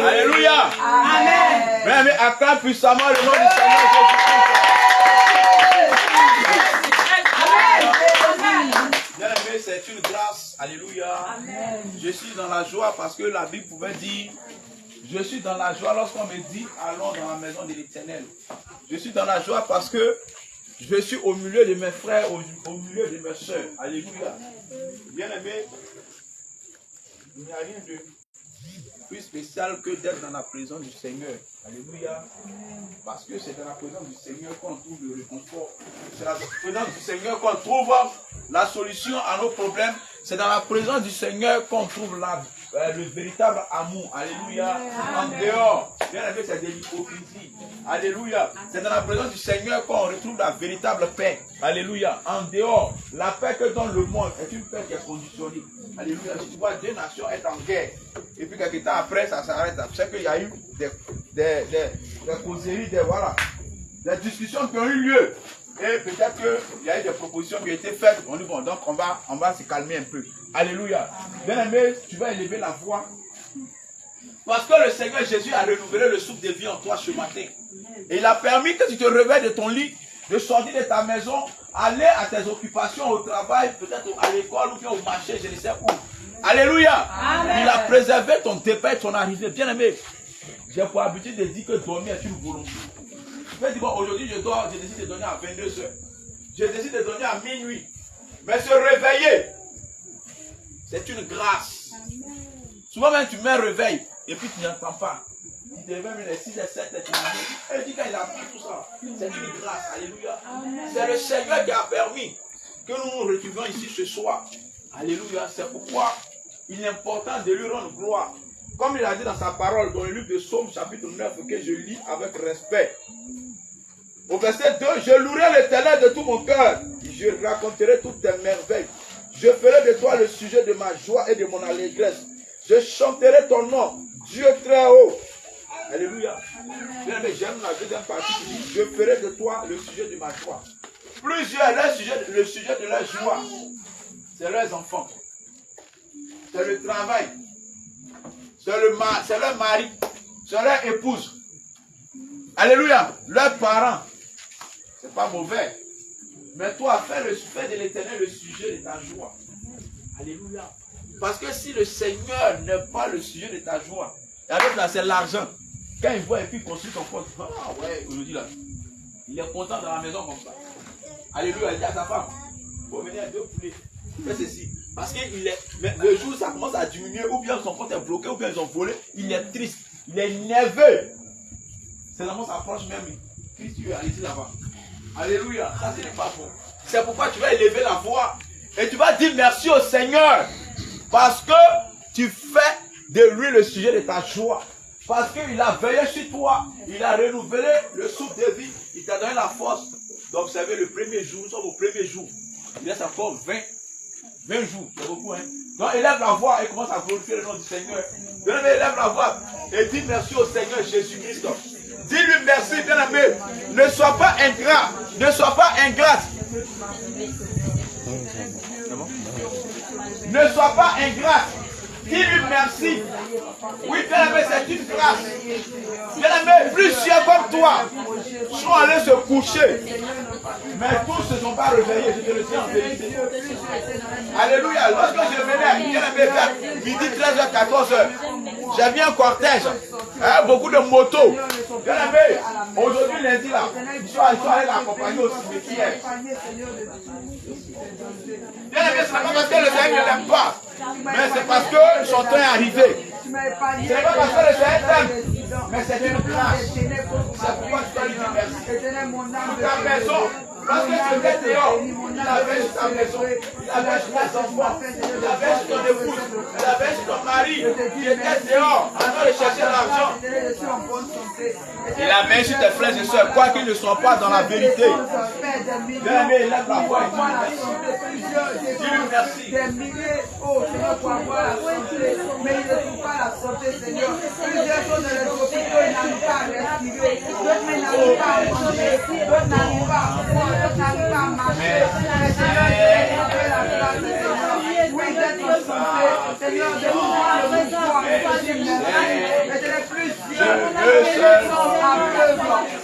Alléluia. Amen. Mais acclame puissamment le nom du Seigneur Jésus-Christ. Bien-aimé, c'est une grâce. Alléluia. Amen. Je suis dans la joie parce que la Bible pouvait dire, je suis dans la joie lorsqu'on me dit, allons dans la maison de l'Éternel. Je suis dans la joie parce que je suis au milieu de mes frères, au milieu de mes soeurs. Alléluia. Bien-aimé, il n'y a rien de plus spécial que d'être dans la présence du Seigneur. Alléluia. Parce que c'est dans la présence du Seigneur qu'on trouve le réconfort. C'est dans la présence du Seigneur qu'on trouve la solution à nos problèmes. C'est dans la présence du Seigneur qu'on trouve le véritable amour. Alléluia. En dehors, bien aimé, c'est de l'hypocrisie. Alléluia. C'est dans la présence du Seigneur qu'on retrouve la véritable paix. Alléluia. En dehors, la paix que donne le monde est une paix qui est conditionnée. Alléluia. Si tu vois deux nations être en guerre, et puis quelques temps après, ça s'arrête. Tu sais qu'il y a eu des causeries, des discussions qui ont eu lieu. Et peut-être qu'il y a eu des propositions qui ont été faites. On dit bon, donc on va se calmer un peu. Alléluia. Bien aimé, tu vas élever la voix. Parce que le Seigneur Jésus a renouvelé le souffle de vie en toi ce matin. Et il a permis que tu te réveilles de ton lit, de sortir de ta maison, aller à tes occupations au travail, peut-être à l'école ou bien au marché, je ne sais où. Alléluia. Amen. Il a préservé ton départ et ton arrivée. Bien aimé, j'ai pour habitude de dire que dormir est une volonté. Je vais dire, bon, aujourd'hui je décide de donner à 22h. Je décide de donner à minuit. Mais se réveiller, c'est une grâce. Amen. Souvent même tu mets un réveil et puis tu n'entends pas. Tu te réveilles les 6 et 7 et tu dis, elle dit quand il a pris tout ça. C'est une grâce. Alléluia. C'est le Seigneur qui a permis que nous nous retrouvions ici ce soir. Alléluia. C'est pourquoi il est important de lui rendre gloire. Comme il a dit dans sa parole, dans le livre de Psaume, chapitre 9, que je lis avec respect. Au verset 2, je louerai l'Éternel de tout mon cœur. Je raconterai toutes tes merveilles. Je ferai de toi le sujet de ma joie et de mon allégresse. Je chanterai ton nom, Dieu très haut. Alléluia. Bien, mais j'aime la deuxième partie qui dit, je ferai de toi le sujet de ma joie. Plusieurs, le sujet de leur joie, c'est leurs enfants. C'est le travail. C'est leur mari. C'est leur épouse. Alléluia. Leurs parents. C'est pas mauvais. Mais toi, fais de l'Éternel le sujet de ta joie. Alléluia. Parce que si le Seigneur n'est pas le sujet de ta joie, et avec là, c'est l'argent. Quand il voit et puis il construit son compte, ah ouais, aujourd'hui là, il est content dans la maison comme ça. Alléluia. Il dit à sa femme, il faut venir à 2 poulets. Fais ceci. Parce que le jour où ça commence à diminuer, ou bien son compte est bloqué, ou bien ils ont volé, il est triste, il est nerveux. Ses enfants s'approchent même. Christ, tu es allé là-bas. Alléluia. Ça, ce n'est pas bon. C'est pourquoi tu vas élever la voix et tu vas dire merci au Seigneur. Parce que tu fais de lui le sujet de ta joie. Parce qu'il a veillé sur toi. Il a renouvelé le souffle de vie. Il t'a donné la force d'observer le premier jour. Nous sommes au premier jour. Il reste encore 20 jours. C'est beaucoup, hein. Donc élève la voix et commence à glorifier le nom du Seigneur. Bien-aimé, élève la voix et dis merci au Seigneur Jésus-Christ. Dis-lui merci, bien-aimé. Ne sois pas ingrat. Ne sois pas ingrate. Ne sois pas ingrate. Dis-lui merci. Oui, bien-aimé, c'est une grâce. Bien-aimé, plusieurs comme toi sont allés se coucher. Mais tous ne se sont pas réveillés. Je te le dis en vérité. Alléluia. Lorsque je venais, bien-aimé, vers midi 13h, 14h, j'avais un cortège. Beaucoup de motos. Bien-aimé, aujourd'hui, lundi, là, ils sont allés l'accompagner au cimetière. Bien-aimé, ce n'est pas parce que le Seigneur ne l'aime pas. Mais c'est parce que son temps est arrivé. Ce n'est pas parce que le Seigneur t'aime. Mais c'est une grâce. C'est pourquoi tu dois lui dire merci. Pour ta maison. Lorsque tu étais dehors, il avait sur ta maison, il avait sur tes enfants, il avait sur ton épouse, il avait sur ton mari, il était dehors, en train de chercher l'argent. Il avait sur tes frères et soeurs, quoi qu'ils ne soient pas dans la vérité. Bien aimé, lève la voix et dis-lui merci. Des milliers, oh Seigneur, pour avoir la santé, mais ils ne trouvent pas la santé, Seigneur. Plusieurs sont dans les hôpitaux, ils n'arrivent pas à respirer, d'autres n'arrivent pas à manger, d'autres n'arrivent pas à boire. sont aveugles,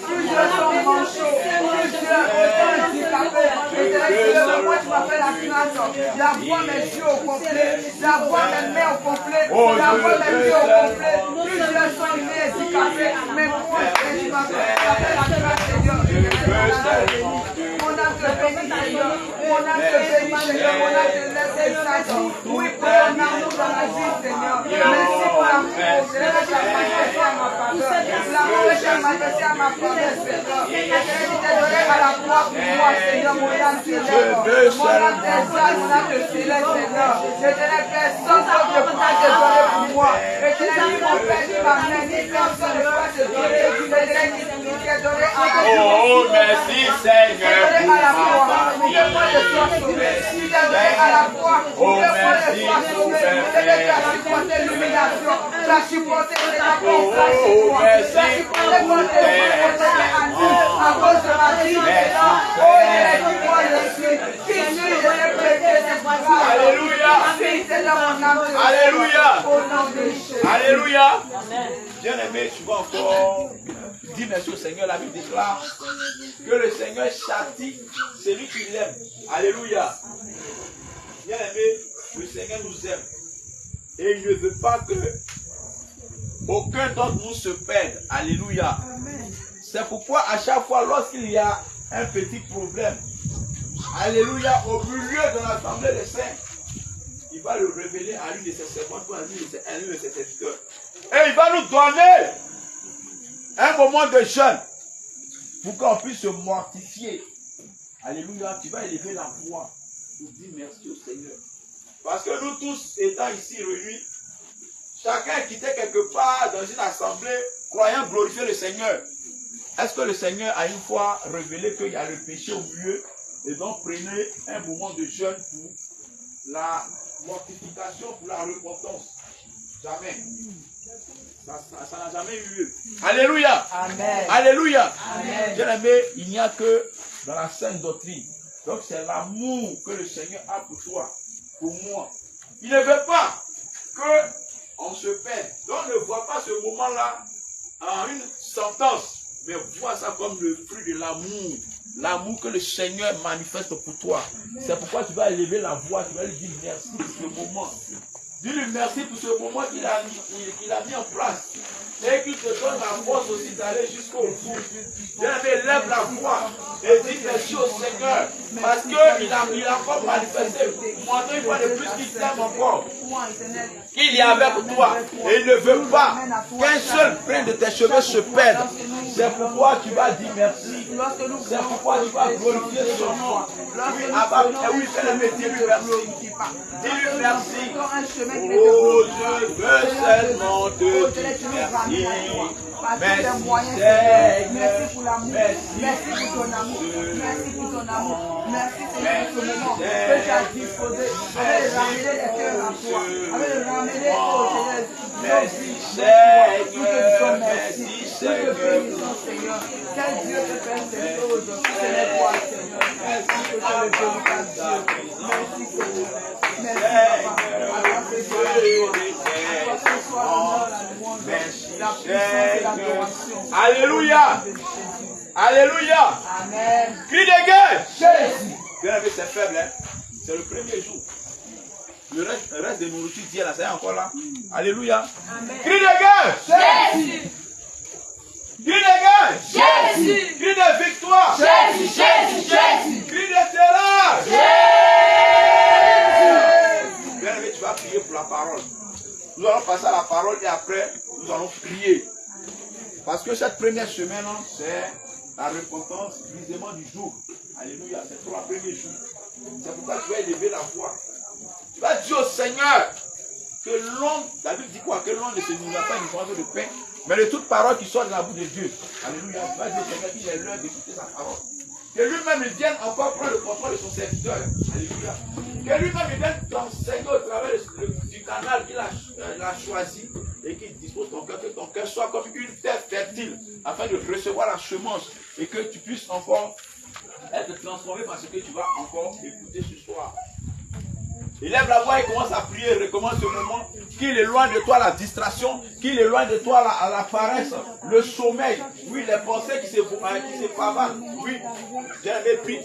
plusieurs sont manchots, plusieurs sont handicapés. Éternel, moi tu m'appelles la grâce. J'avoue mes yeux au complet, j'avoue mes mains au complet, j'avoue mes pieds au complet. Plusieurs sont handicapés, mais moi tu m'appelles la grâce, Seigneur. Mon âme te bénit, Seigneur. Mon âme te bénit, Seigneur. Mon âme te laisse sage. Oui, pour ton amour dans la vie, Seigneur. Merci pour l'amour, Seigneur, que tu as manifesté à ma faveur. L'amour que tu as manifesté à ma faveur, Seigneur. Et tu t'es donné à la croix pour moi, Seigneur. Mon âme te lève. Mon âme t'exalte, mon âme te célèbre, Seigneur. Éternel Père, sans autre je peux te donner pour moi. Éternel, ni mon Père, ni ma mère, ni personne ne peut te donner. Éternel, qui t'est donné à la croix. Oh, merci Seigneur. À la croix, que moi je sois sauvé. Tu t'es donné à la croix, que moi je sois sauvé. Éternel, tu as supporté l'humiliation, tu as supporté les accords, tu as supporté mon à cause de ma vie. Oh, Éternel, moi je suis. Qui suis-je de les prêter ces bras? Alléluia. C'est dans mon âme. Alléluia. Au nom de Jésus. Alléluia. Bien-aimé, tu vas encore dire merci au Seigneur. La Bible déclare que le Seigneur châtie celui qui l'aime. Alléluia. Bien-aimé, le Seigneur nous aime. Et il ne veut pas que aucun d'entre nous se perde. Alléluia. C'est pourquoi à chaque fois lorsqu'il y a un petit problème, alléluia, au milieu de l'assemblée des saints, il va le révéler à l'une de ses servantes ou à l'une de ses serviteurs. Et il va nous donner un moment de jeûne pour qu'on puisse se mortifier. Alléluia, tu vas élever la voix pour dire merci au Seigneur. Parce que nous tous étant ici réunis, chacun quittait quelque part dans une assemblée croyant glorifier le Seigneur. Est-ce que le Seigneur a une fois révélé qu'il y a le péché au milieu et donc prenez un moment de jeûne pour la mortification, pour la repentance? Jamais. Ça n'a jamais eu lieu. Alléluia. Amen. Alléluia. Bien aimé, il n'y a que dans la sainte doctrine. Donc c'est l'amour que le Seigneur a pour toi, pour moi. Il ne veut pas qu'on se perde. Donc ne vois pas ce moment-là en une sentence, mais vois ça comme le fruit de l'amour. L'amour que le Seigneur manifeste pour toi. C'est pourquoi tu vas élever la voix, tu vas lui dire merci pour ce moment. Dis-lui merci pour ce moment qu'il a mis en place. Et qu'il te donne la force aussi d'aller jusqu'au bout. Bien-aimé, lève la voix et dis merci au Seigneur. Parce qu'il a encore manifesté. Montre une fois de plus qu'il t'aime encore. Qu'il y a avec toi. Et il ne veut pas qu'un seul brin de tes cheveux se perde. C'est pourquoi tu vas dire merci. C'est pourquoi tu vas glorifier son nom. Oui, bien-aimé, dis-lui merci. Dis-lui merci. Oh, je veux seulement te dire merci. Merci pour l'amour. Merci pour ton amour. Merci pour ton amour. Merci pour ce moment que tu as disposé. Avec le ramener les cœurs à toi. Avec le ramener au Seigneur. Merci Seigneur. Merci Seigneur. Seigneur. Quel Dieu peut faire ces choses. Ce n'est toi Seigneur. Merci que tu es le véritable Dieu. Merci Seigneur. Merci Papa. Alléluia. Alléluia. Amen. Cri de guerre. Jésus. Bien aimé, c'est faible, hein? C'est le premier jour. Le reste de nourriture d'hier, là, c'est encore là. Alléluia. Amen. Cri de guerre. Jésus. Cri de guerre. Jésus. Cri de victoire. Jésus. Jésus. Jésus. Cri de terreur. Jésus. Bien aimé, tu vas prier pour la parole. Nous allons passer à la parole et après, nous allons prier. Parce que cette première semaine, c'est la repentance, l'isement du jour. Alléluia, c'est 3 premiers jours. C'est pourquoi tu vas élever la voix. Tu vas dire au Seigneur que l'homme, la Bible dit quoi? Que l'homme ne se nourrira pas uniquement de pain, mais de toute parole qui sort de la bouche de Dieu. Alléluia, tu vas dire au Seigneur qu'il est l'heure d'écouter sa parole. Que lui-même vienne encore prendre le contrôle de son serviteur. Alléluia. Que lui-même vienne t'enseigner au travers du canal qu'il a choisi et qu'il dispose ton cœur, que ton cœur soit comme une terre fertile afin de recevoir la semence et que tu puisses encore être transformé par ce que tu vas encore écouter ce soir. Il lève la voix et commence à prier, recommence ce moment. Qu'il éloigne de toi la distraction, qu'il éloigne de toi la paresse, le sommeil, oui, les pensées qui se pavardent. Oui, j'ai un mépris.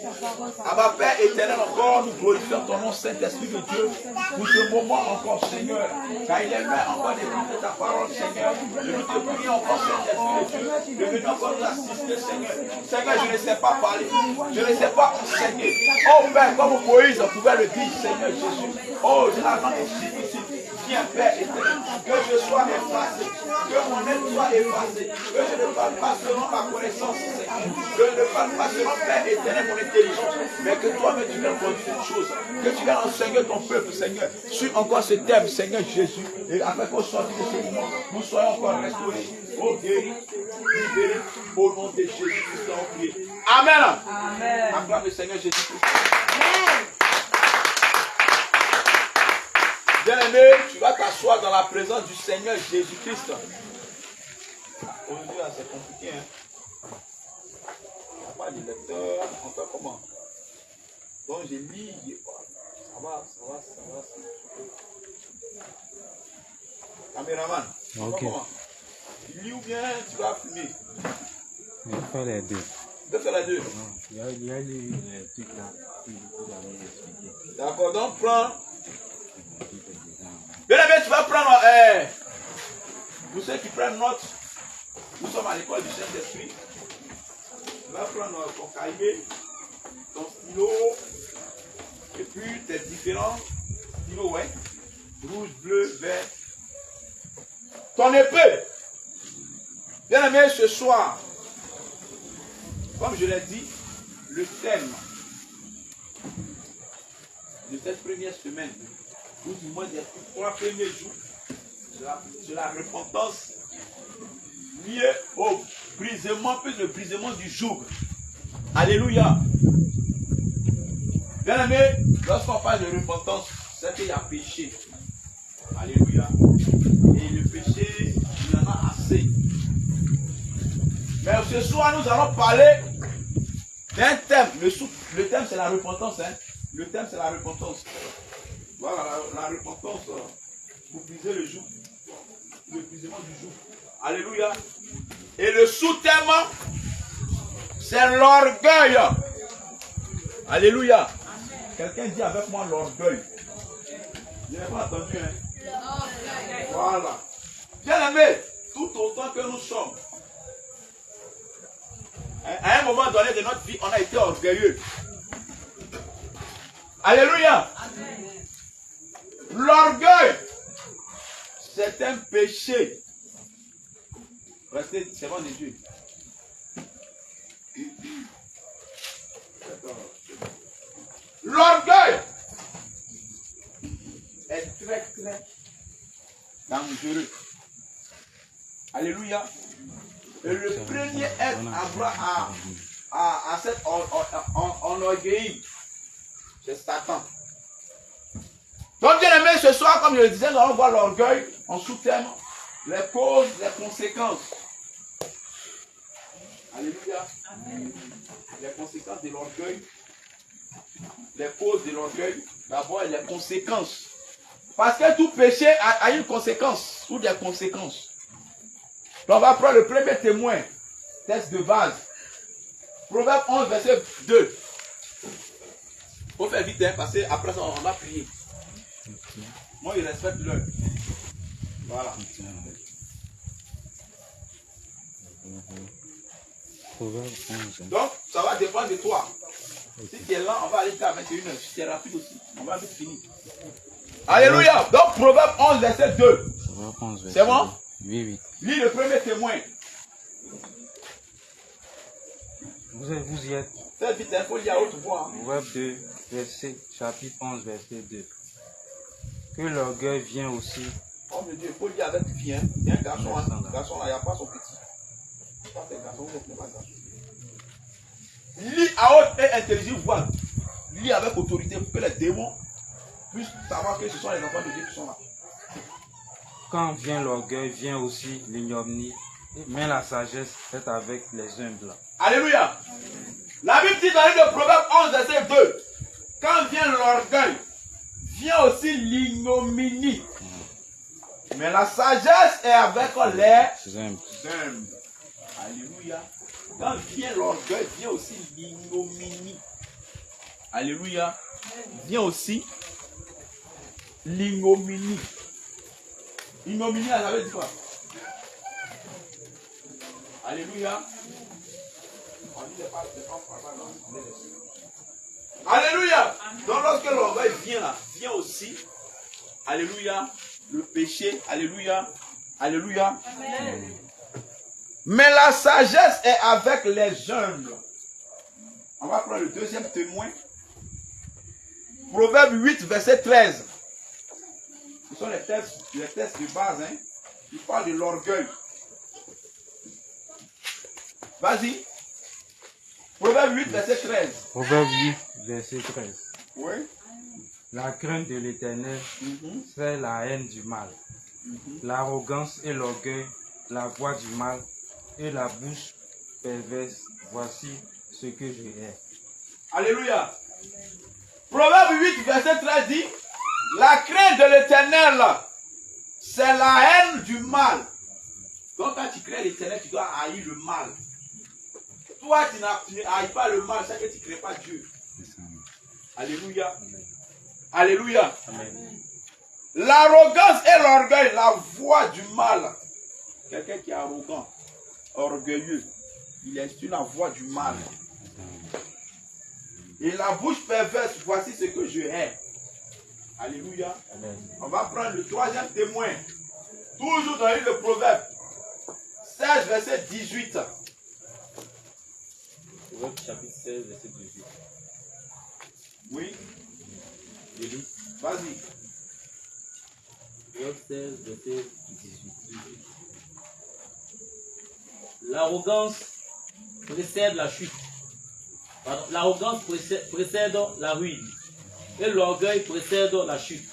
Abba Père éternel, encore, nous glorifions ton nom, Saint-Esprit de Dieu, pour ce moment encore, Seigneur. Car il est là encore d'écouter ta parole, Seigneur. Je nous te prie encore, Saint-Esprit de Dieu, de venir encore nous assister, Seigneur. Seigneur, je ne sais pas parler, je ne sais pas enseigner. Oh Père, comme Moïse pouvait le dire, Seigneur Jésus. Oh, je l'attends difficile. Viens, Père éternel, que je sois effacé, que mon être soit effacé, que je ne parle pas selon ma connaissance, Seigneur, que je ne parle pas selon, Père éternel, mon intelligence, mais que toi-même tu viennes conduire une chose, que tu viennes enseigner ton peuple, Seigneur. Suis encore ce thème, Seigneur Jésus, et afin qu'on sorte de ce moment, nous soyons encore restaurés, oh guéris, libérés, au nom de Jésus, nous sommes priés. Amen. Amen. Acclame le Seigneur Jésus-Christ. Amen. Bien-aimé, tu vas t'asseoir dans la présence du Seigneur Jésus-Christ. Aujourd'hui, c'est compliqué. Hein? Il n'y a pas de lecteur. On fait comment? Donc, je lis. Ça va. Caméraman, ok. Comment? Tu lis ou bien tu vas filmer? Il faut faire les deux. Tu peux faire les deux? Non, il y a les trucs là. D'accord, donc prends. Bien aimé, tu vas prendre, pour ceux qui prennent note, nous sommes à l'école du Saint-Esprit. Tu vas prendre ton cahier, ton stylo, et puis tes différents stylos, ouais, rouge, bleu, vert. Ton épée. Bien aimé, ce soir, comme je l'ai dit, le thème de cette première semaine, ou du moins des 3 premiers jours, de la repentance liée au brisement, plus le brisement du joug. Alléluia. Bien aimé, lorsqu'on parle de repentance, c'est qu'il y a péché. Alléluia. Et le péché, il y en a assez. Mais ce soir, nous allons parler d'un thème. Le thème, c'est la repentance. Hein. Le thème, c'est la repentance. Voilà, la repentance pour briser le joug. Le brisement du joug. Alléluia. Et le sous-thème, c'est l'orgueil. Alléluia. Quelqu'un dit avec moi l'orgueil. Je n'ai pas entendu. Hein? Voilà. Bien aimé, tout autant que nous sommes, à un moment donné de notre vie, on a été orgueilleux. Alléluia. L'orgueil, c'est un péché. Restez devant les yeux. L'orgueil est très dangereux. Alléluia. Et le premier être à s'être enorgueilli, c'est Satan. Donc bien aimé, ce soir, comme je le disais, nous allons voir l'orgueil en sous-thème, les causes, les conséquences. Alléluia. Amen. Les conséquences de l'orgueil, les causes de l'orgueil, d'abord les conséquences. Parce que tout péché a une conséquence, ou des conséquences. Donc on va prendre le premier témoin, texte de base. Proverbe 11, verset 2. Il faut faire vite, hein, parce qu'après ça, on va prier. Moi, il respecte l'heure. Voilà. Donc, ça va dépendre de toi. Si tu es lent, on va aller jusqu'à 21h. Si tu es rapide aussi, on va vite finir. Alléluia. Donc, Proverbe 11, verset 2. C'est bon? Oui. Lis le premier témoin. Vous y êtes. Fais vite, il faut lire à haute voix. Proverbe 2, chapitre 11, verset 2. Que l'orgueil vient aussi. Oh mon Dieu, il faut lire avec vie. Hein. Il y a un garçon, garçon là, il n'y a pas son petit. Pas un garçon, il n'y a pas de garçon. Lis à haute et intelligible voix. Lis avec autorité pour que les démons puissent savoir que ce sont les enfants de Dieu qui sont là. Quand vient l'orgueil, vient aussi l'ignominie. Mais la sagesse est avec les humbles. Alléluia. La Bible dit dans le livre de Proverbe 11, verset 2. Quand vient l'orgueil, vient Mais la sagesse est avec les humbles. Alléluia. Quand vient l'orgueil, vient aussi l'ignominie. Alléluia. Vient aussi l'ignominie. Ignominie, ça veut dire quoi? Alléluia. Alléluia. Donc lorsque l'orgueil vient là, vient aussi, alléluia, le péché, alléluia, alléluia. Amen. Mais la sagesse est avec les humbles. On va prendre le deuxième témoin. Proverbe 8, verset 13. Ce sont les textes de base, hein. Ils parlent de l'orgueil. Vas-y. Proverbe 8, verset 13. Proverbe 8, verset 13. Oui. La crainte de l'Éternel, c'est la haine du mal. L'arrogance et l'orgueil, la voix du mal et la bouche perverse, voici ce que je hais. Alléluia. Proverbe 8, verset 13 dit, la crainte de l'Éternel, c'est la haine du mal. Donc quand tu crains l'Éternel, tu dois haïr le mal. Toi, tu ne haïs pas le mal, c'est que tu ne crées pas Dieu. Alléluia. Amen. Alléluia. Amen. L'arrogance et l'orgueil, la voix du mal. Quelqu'un qui est arrogant, orgueilleux, il instruit la voix du mal. Et la bouche perverse, voici ce que je hais. Alléluia. Amen. On va prendre le troisième témoin. Toujours dans le Proverbe 16, verset 18. Proverbe chapitre 16, verset 18. Oui. Je lis. Vas-y. Proverbe 16, verset 18. L'arrogance précède la chute. L'arrogance précède la ruine. Et l'orgueil précède la chute.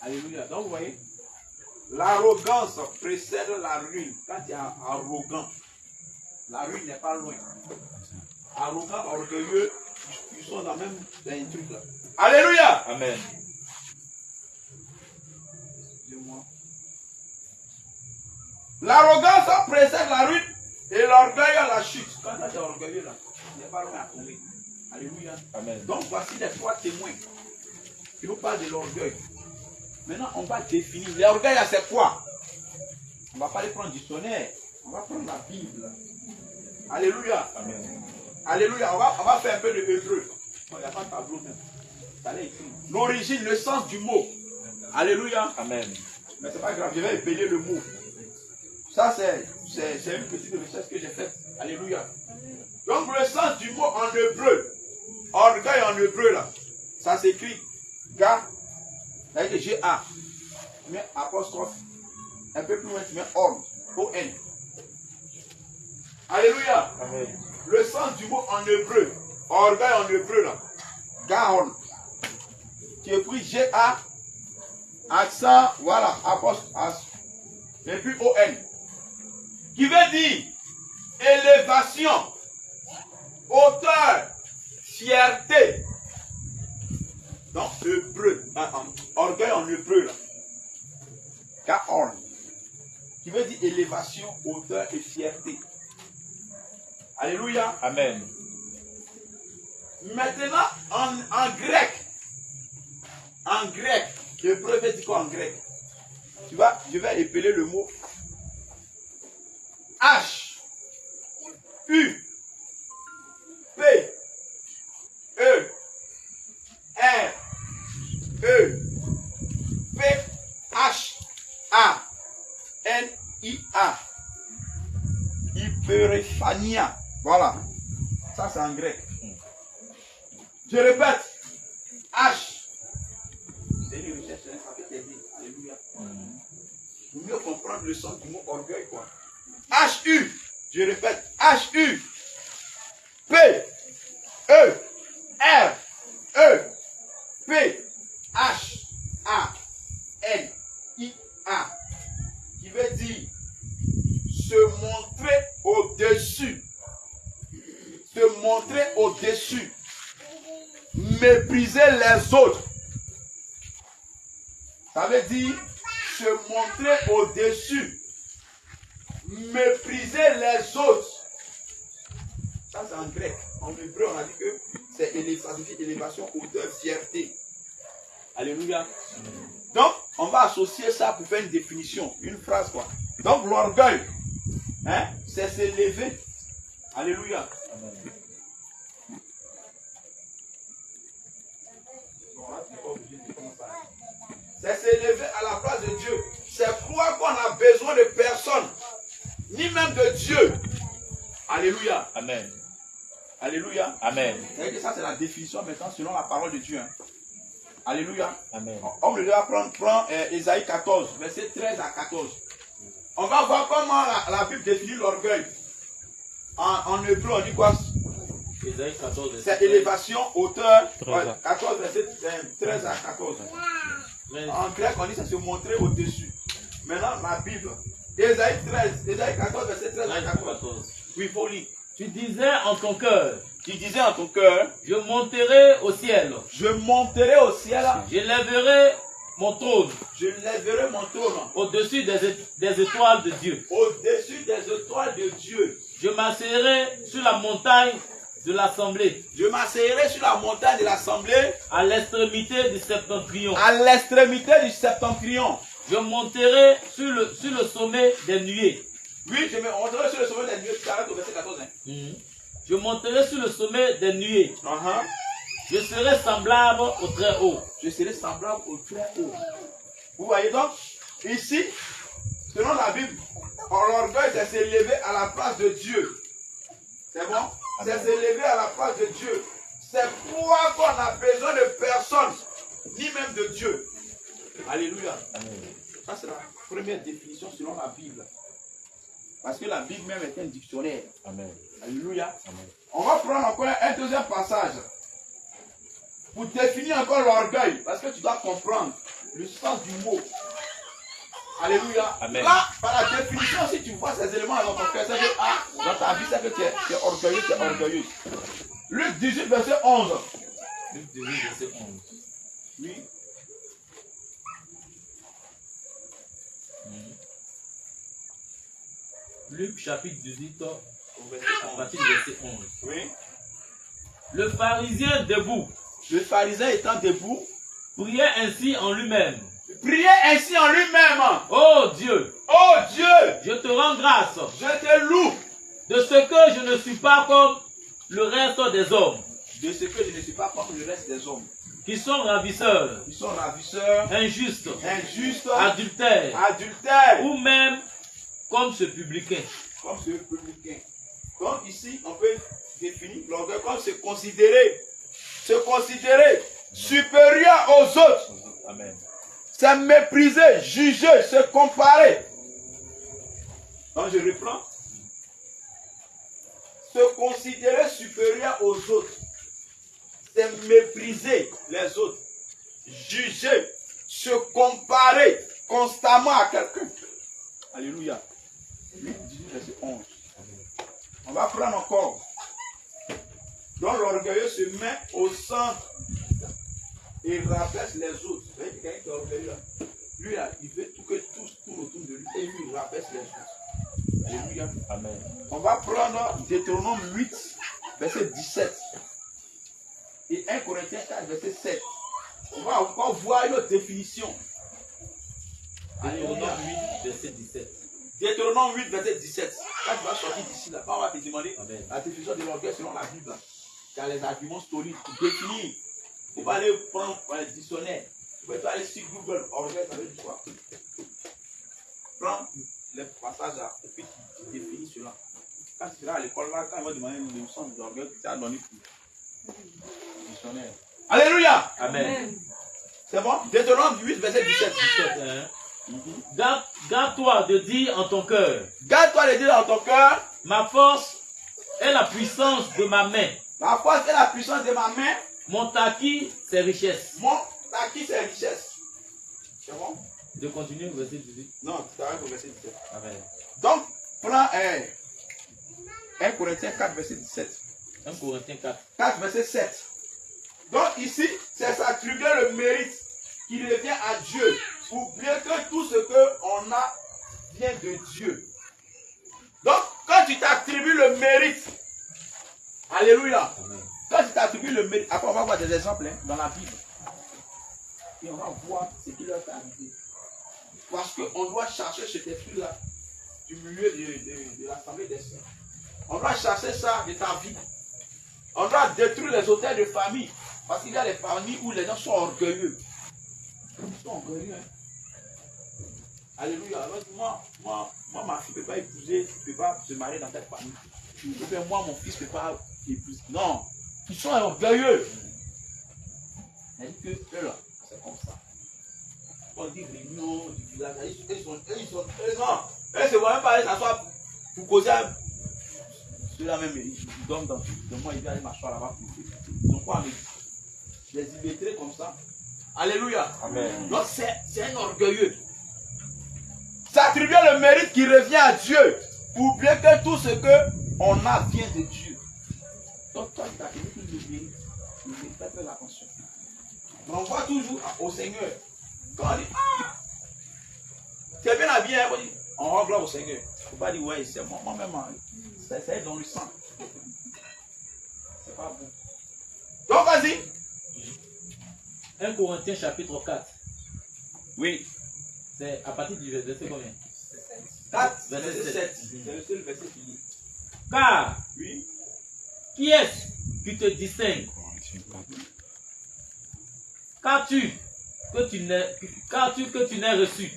Alléluia. Donc vous voyez, l'arrogance précède la ruine. Quand tu es arrogant, la ruine n'est pas loin. Arrogant, orgueilleux, ils sont dans même un truc là. Alléluia. Amen. Excusez-moi. L'arrogance précède la ruine et l'orgueil la chute. Quand tu es orgueilleux là, il n'est pas loin à tomber. Alléluia. Amen. Donc voici les trois témoins qui nous parlent de l'orgueil. Maintenant, on va définir. L'orgueil, c'est quoi? On ne va pas aller prendre du dictionnaire. On va prendre la Bible. Alléluia. Amen. Alléluia. On va faire un peu de hébreu. Il n'y a pas de tableau même. L'origine, le sens du mot. Alléluia. Amen. Mais c'est pas grave, je vais épeler le mot. Ça, c'est une petite recherche que j'ai faite. Alléluia. Donc, le sens du mot en hébreu, orgueil en hébreu, là, ça s'écrit Ga, avec G-A. Tu mets apostrophe. Un peu plus loin, tu mets on, O-N. Alléluia. Amen. Le sens du mot en hébreu, orgueil en hébreu, là, Gaon. Tu écris G-A, accent, voilà, apostrophe, et puis O-N. Qui veut dire élévation, hauteur, fierté. Donc, hébreu, orgueil en hébreu, là. Gaon. Qui veut dire élévation, hauteur et fierté. Alléluia. Amen. Maintenant, en grec. En grec. Hébreu veut dire quoi en grec? Je vais épeler le mot H, U, P, E, R, E, P, H, A, N, I, A. Hyperephania. Voilà. Ça, c'est en grec. Je répète. H. C'est une recherche, ça peut t'aider. Alléluia. Pour mieux comprendre le sens du mot orgueil, quoi. H-U. Je répète. H-U. P. E. R. E. P. H. A. N. I. A. Qui veut dire se montrer au-dessus. Se montrer au-dessus. Mépriser les autres. Ça veut dire se montrer au-dessus, mépriser les autres. Ça, c'est en grec. En hébreu, on a dit que c'est élévation, hauteur, fierté. Alléluia. Donc, on va associer ça pour faire une définition, une phrase quoi. Donc, l'orgueil, hein, c'est s'élever. Alléluia. Amen. C'est s'élever à la place de Dieu. C'est croire qu'on a besoin de personne, ni même de Dieu. Alléluia. Amen. Alléluia. Amen. Et ça, c'est la définition maintenant selon la parole de Dieu. Hein. Alléluia. Amen. On va prendre Ésaïe 14, verset 13 à 14. On va voir comment la Bible définit l'orgueil. En hébreu, on dit quoi? Ésaïe 14, verset C'est élévation, hauteur. 14 verset 13 à 14. En grec, on dit c'est se montrer au-dessus. Maintenant, la Bible. Ésaïe 14, verset 13 à 14. Oui, il faut lire. Tu disais en ton cœur, Tu disais en ton cœur, je monterai au ciel, je monterai au ciel, j'élèverai mon trône je lèverai mon trône au-dessus des étoiles de Dieu. au-dessus des étoiles de Dieu. Je m'asseoirai sur la montagne de l'assemblée, Je m'asseoirai sur la montagne de l'assemblée, à l'extrémité du septentrion. à l'extrémité du septentrion. Je monterai sur le sommet des nuées. Oui, je me monterai sur le sommet des nuées. Tu arrêtes au verset 14. Hein. Je monterai sur le sommet des nuées. Uh-huh. Je serai semblable au très haut. Je serai semblable au très haut. Vous voyez donc, ici, selon la Bible, l'orgueil, c'est s'élever à la place de Dieu. C'est bon? C'est s'élever à la place de Dieu. C'est croire qu'on a besoin de personne, ni même de Dieu. Alléluia. Ça, c'est la première définition selon la Bible. Parce que la Bible même est un dictionnaire. Amen. Alléluia. Amen. On va prendre encore un deuxième passage pour définir encore l'orgueil. Parce que tu dois comprendre le sens du mot. Alléluia. Amen. Là, par la définition, si tu vois ces éléments dans ton cœur, c'est que dans ta vie, c'est que tu es orgueilleux, tu es orgueilleuse. Luc 18, verset 11. Luc 18, verset 11. Oui. Luc chapitre 18, Verset à 11. partir du verset 11. Oui. Le pharisien debout Le pharisien étant debout, priait ainsi en lui-même. priait ainsi en lui-même. Ô Dieu, Oh Dieu, je te rends grâce je te loue de ce que je ne suis pas comme le reste des hommes, de ce que je ne suis pas comme le reste des hommes. qui sont ravisseurs, Ils sont ravisseurs, injustes, injustes, adultères, adultères, ou même comme ce publicain. comme ce publicain. Donc ici, on peut définir l'orgueil comme se considérer supérieur aux autres. Amen. C'est mépriser, juger, se comparer. Donc je reprends. Se considérer supérieur aux autres. C'est mépriser les autres. Juger, se comparer constamment à quelqu'un. Alléluia. Luc 18, verset 11. On va prendre encore. Donc l'orgueilleux se met au centre et rabaisse les autres. Vous voyez quelqu'un qui est orgueilleux là. Lui là, il veut tout que tous tournent autour de lui et lui il rabaisse les autres. Alléluia. Amen. On va prendre Deutéronome 8, verset 17. Et 1 Corinthiens 4, verset 7. On va encore voir une autre définition. Deutéronome Alléluia. 8, verset 17. Deutéronome 8, verset 17. Quand tu vas sortir d'ici, là, on va te demander Amen. la définition de l'orgueil selon la Bible. Tu as les arguments solides pour définir. Tu vas aller prendre un dictionnaire. Tu peux aller sur Google. Orgueil, ça veut dire quoi? Prends les passages là et puis tu définis cela. Quand tu seras à l'école là, quand ils vont demander une leçon d'orgueil, tu as donné pour le dictionnaire. Alléluia! Amen. C'est bon? Deutéronome 8, verset 17. 17, hein. Garde-toi de dire en ton cœur, Garde-toi de dire dans ton cœur, ma force est la puissance de ma main. ma force est la puissance de ma main, Mon acquis, c'est richesse. mon acquis c'est richesse. C'est bon? De continuer au verset 18. Non, tu t'arrêtes au verset 17. Amen. Donc, prends 1 Corinthiens 4, verset 17. 1 Corinthiens 4. 4, verset 7. Donc ici, c'est s'attribuer le mérite qui revient à Dieu. oubliez que tout ce qu'on a vient de Dieu. Donc, quand tu t'attribues le mérite, alléluia, quand tu t'attribues le mérite, après on va voir des exemples dans la Bible. Et on va voir ce qui leur est arrivé. Parce qu'on doit chercher cet esprit-là du milieu de l'assemblée des saints. On doit chercher ça de ta vie. On doit détruire les hôtels de famille. Parce qu'il y a des familles où les gens sont orgueilleux. Ils sont orgueilleux. Hein? Alléluia. Alors, moi, ma fille ne peut pas épouser, ne peut pas se marier dans cette famille. Ou bien moi, mon fils ne peut pas épouser. Non. Ils sont orgueilleux. Elle dit que eux là, c'est comme ça. On dit réunion du village. Ils sont non. Eux se voient même pas aller s'asseoir pour causer. Ceux-là même, ils dorment dans moi, ils viennent aller m'asseoir là-bas. Ils n'ont pas envie. Les illettrés comme ça. Alléluia. Amen. Donc c'est un orgueilleux. S'attribuer le mérite qui revient à Dieu. Oubliez que tout ce qu'on a vient de Dieu. Donc toi, tu as quelque chose de mérite. Faites très attention. On voit toujours au Seigneur. Quand on dit, ah, tu es bien habillé, on rend gloire au Seigneur. Il ne faut pas dire, ouais, c'est moi-même. C'est dans le sang. C'est pas bon. Donc vas-y. 1 Corinthiens chapitre 4. Oui. C'est à partir du verset combien? 4, Verset verset 7. 7. C'est le seul verset qui dit. Car, Oui. qui est-ce qui te distingue? Qu'as-tu que tu n'aies reçu?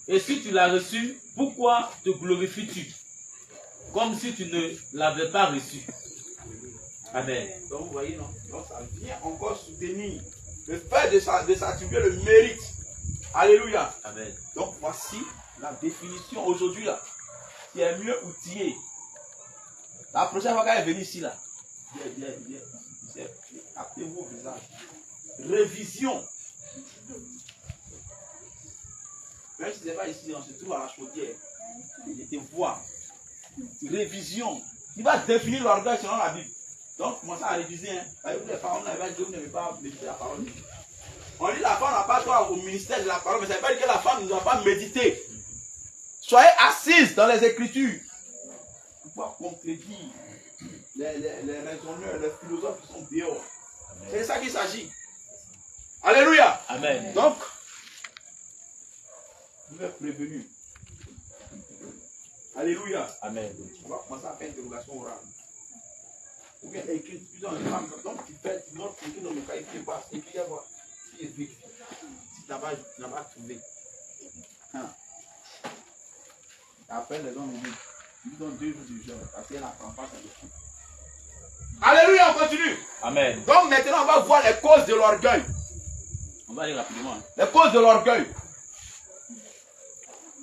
Et si tu l'as reçu, pourquoi te glorifies-tu? Comme si tu ne l'avais pas reçu. Amen. Donc vous voyez, non? Donc ça vient encore soutenir le fait de s'attribuer le mérite. Alléluia. Amen. Donc voici la définition aujourd'hui là, qui est mieux outillée. La prochaine fois qu'elle est venue ici là, appelez-vous au visage. Révision. Même si ce n'est pas ici, on se trouve à la chaudière. Il te voit. Révision. Il va définir l'orgueil selon la Bible. Donc, commencez à réviser. Hein. Les paroles, vous n'avez pas méditer la parole. On dit la femme n'a pas droit au ministère de la parole, mais ça ne veut pas dire que la femme ne doit pas méditer. Soyez assise dans les Écritures. Pour pouvoir contredire les raisonneurs, les philosophes qui sont dehors. C'est de ça qu'il s'agit. Alléluia. Amen. Donc, vous êtes prévenus. Alléluia. Amen. On va commencer à faire une interrogation orale. Ou bien écrire plusieurs femmes. Donc, tu fais une autre écrit dans le cas, écrit pas. Écris à voir. Si tu n'as pas trouvé. Hein. Après, les hommes disent, ils donnent 2 jours du jeûne. Parce qu'elle n'apprend pas sa leçon. Alléluia, on continue. Amen. Donc, maintenant, on va voir les causes de l'orgueil. On va aller rapidement. Hein. Les causes de l'orgueil.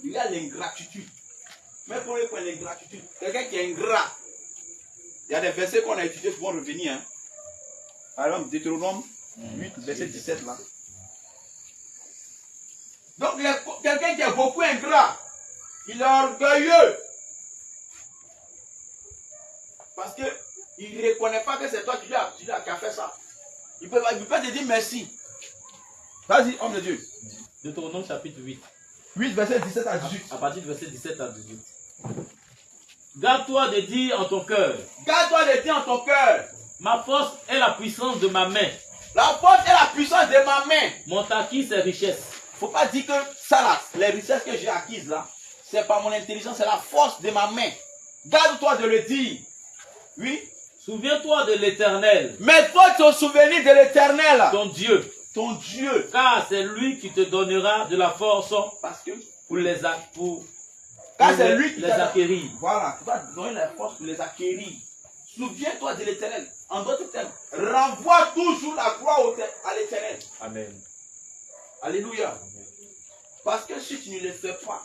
Il y a l'ingratitude. Mais pour l'ingratitude, quelqu'un qui est ingrat, il y a des versets qu'on a étudiés qui vont revenir. Hein. Par exemple, Deutéronome 8, verset 17 là. Donc, quelqu'un qui est beaucoup ingrat, il est orgueilleux. Parce qu'il ne reconnaît pas que c'est toi qui as fait ça. Il peut te dire merci. Vas-y, homme de Dieu. Deutéronome chapitre 8. 8, verset 17 à 18. À partir du verset 17 à 18. Garde-toi de dire en ton cœur. Garde-toi de dire en ton cœur. Ma force est la puissance de ma main. La force est la puissance de ma main. Mon acquis, c'est richesse. Faut pas dire que ça là, les richesses que j'ai acquises là, c'est pas mon intelligence, c'est la force de ma main. Garde-toi de le dire. Oui. Souviens-toi de l'Éternel. Mais faut te souvenir de l'Éternel. Ton Dieu. Ton Dieu. Car c'est lui qui te donnera de la force Parce que pour les acquérir. Voilà, tu vas donner la force pour les acquérir. Souviens-toi de l'Éternel. En d'autres termes, renvoie toujours la gloire à l'Éternel. Amen. Alléluia. Parce que si tu ne le fais pas,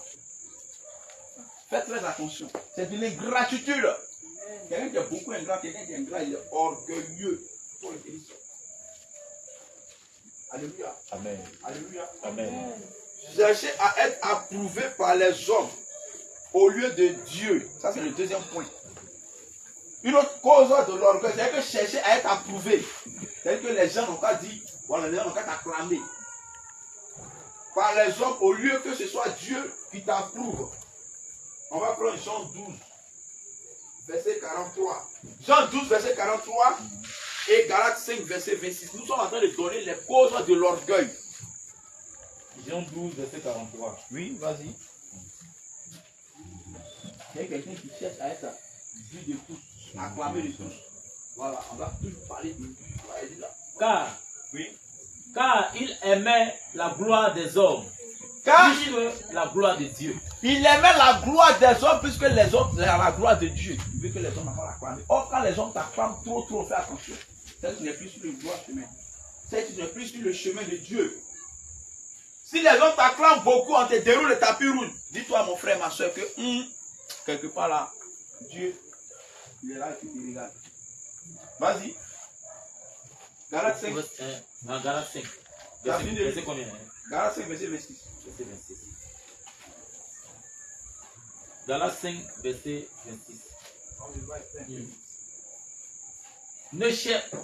fais très attention. C'est de l'ingratitude. Quelqu'un qui est beaucoup ingrat, quelqu'un qui est ingrat, il est orgueilleux. Faut le dire. Alléluia. Amen. Alléluia. Amen. Chercher à être approuvé par les hommes au lieu de Dieu. Ça, c'est le deuxième point. Une autre cause de l'orgueil, c'est que chercher à être approuvé. C'est que les gens n'ont pas dit, voilà, les gens n'ont pas acclamé. par les hommes au lieu que ce soit Dieu qui t'approuve. On va prendre Jean 12, verset 43. Jean 12, verset 43 et Galates 5, verset 26. Nous sommes en train de donner les causes de l'orgueil. Jean 12, verset 43. Oui, vas-y. Il y a quelqu'un qui cherche à être vu de tous, acclamé de tous. Voilà, on va toujours parler de Car il aimait la gloire des hommes Car plus que la gloire de Dieu. il aimait la gloire des hommes plus que les autres, la gloire de Dieu. Il veut que les hommes n'acclament l'acclamer. Or, quand les hommes t'acclament trop, fais attention. C'est que tu n'es plus sur le droit chemin. C'est que tu n'es plus sur le chemin de Dieu. Si les hommes t'acclament beaucoup, on te déroule le tapis rouge. Dis-toi, mon frère, ma soeur, que quelque part là, Dieu, il est là et il te regarde. Vas-y. Galates 5. Galates 5. Verset combien? Galates 5, verset 26. Verset 26. Galates 5, verset 26.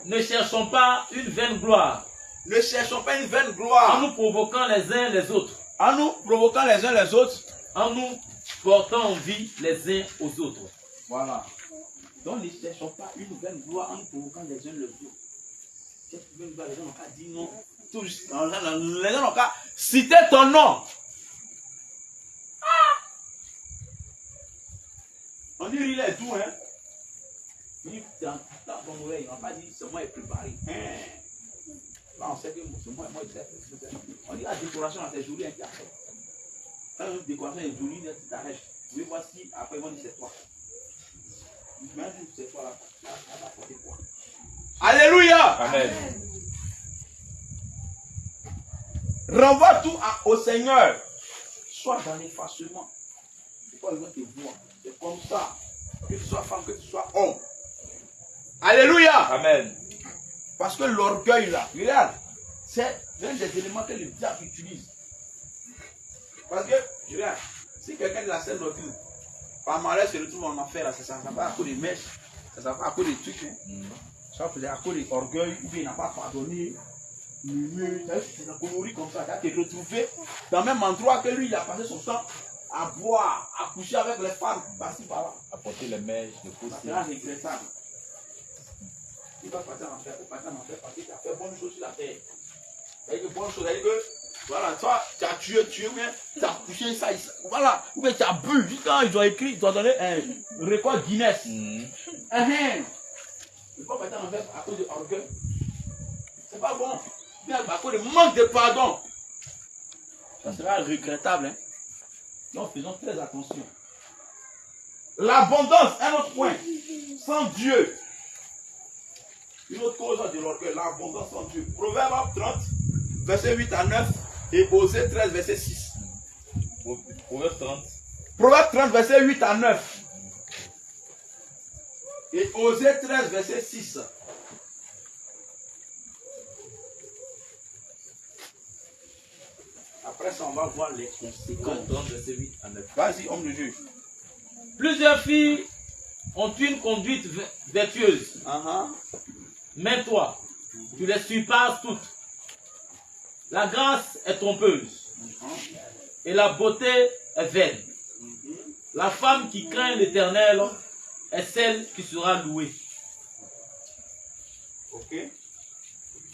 Ne cherchons pas une vaine gloire. Ne cherchons pas une vaine En gloire. nous provoquant les uns les autres. En nous provoquant les uns les autres. En nous portant envie les uns aux autres. Voilà. Donc ne cherchons pas une vaine gloire en nous provoquant les uns les autres. Cette vaine gloire, les gens n'ont qu'à dire non. Les gens n'ont qu'à citer ton nom. On dit il est doux, hein. Il dans ton oreille, on n'a pas dit ce mois est préparé. Là, on sait que ce mois est fait. On dit la décoration, c'est joli, hein, qui a fait. Quand une décoration est jolie, tu t'arrêtes. Oui, voici, après ils vont dire c'est toi. Même si c'est toi là, va porter quoi. Alléluia. Amen. Renvoie tout au Seigneur. Sois dans l'effacement. C'est pas le monde qui voit. C'est comme ça. Que tu sois femme, que tu sois homme. Alléluia. Amen. Parce que l'orgueil là, regarde, c'est l'un des éléments que le diable utilise. Parce que, regarde, si quelqu'un de la scène doctrine, par malheur se retrouve en enfer, là, ça ne va pas à cause des mèches, ça ne va pas à cause des trucs, hein. Ça peut être à cause de l'orgueil, ou bien il n'a pas pardonné, c'est une connerie comme ça, tu as te retrouvé dans le même endroit que lui, il a passé son temps à boire, à coucher avec les femmes, par-ci par-là. À porter les mèches, le Ça sera regrettable. Il va partir en enfer, parce que tu as fait bonne chose sur la terre. C'est-à-dire que bonne chose, c'est-à-dire que, voilà, toi, tu as tué, mais tu as couché ça, voilà, ou bien tu as bu, juste quand ils ont écrit, ils t'ont donné un record Guinness. Il faut partir en enfer à cause de l'orgueil. C'est pas bon. Bien à cause de manque de pardon. Ça sera regrettable, hein. Donc faisons très attention. L'abondance, un autre point. Sans Dieu. Une autre cause de l'orgueil, l'abondance sans Dieu. Proverbe 30, verset 8 à 9 et Osée 13, verset 6. Proverbe 30. Proverbe 30, verset 8 à 9. Et Osée 13, verset 6. Après ça, on va voir les conséquences. 30, verset 8 à 9. Vas-y, homme de Dieu. Plusieurs filles ont une conduite vertueuse. Mais toi, tu les surpasses toutes. La grâce est trompeuse. Et la beauté est vaine. La femme qui craint l'Éternel est celle qui sera louée. Ok.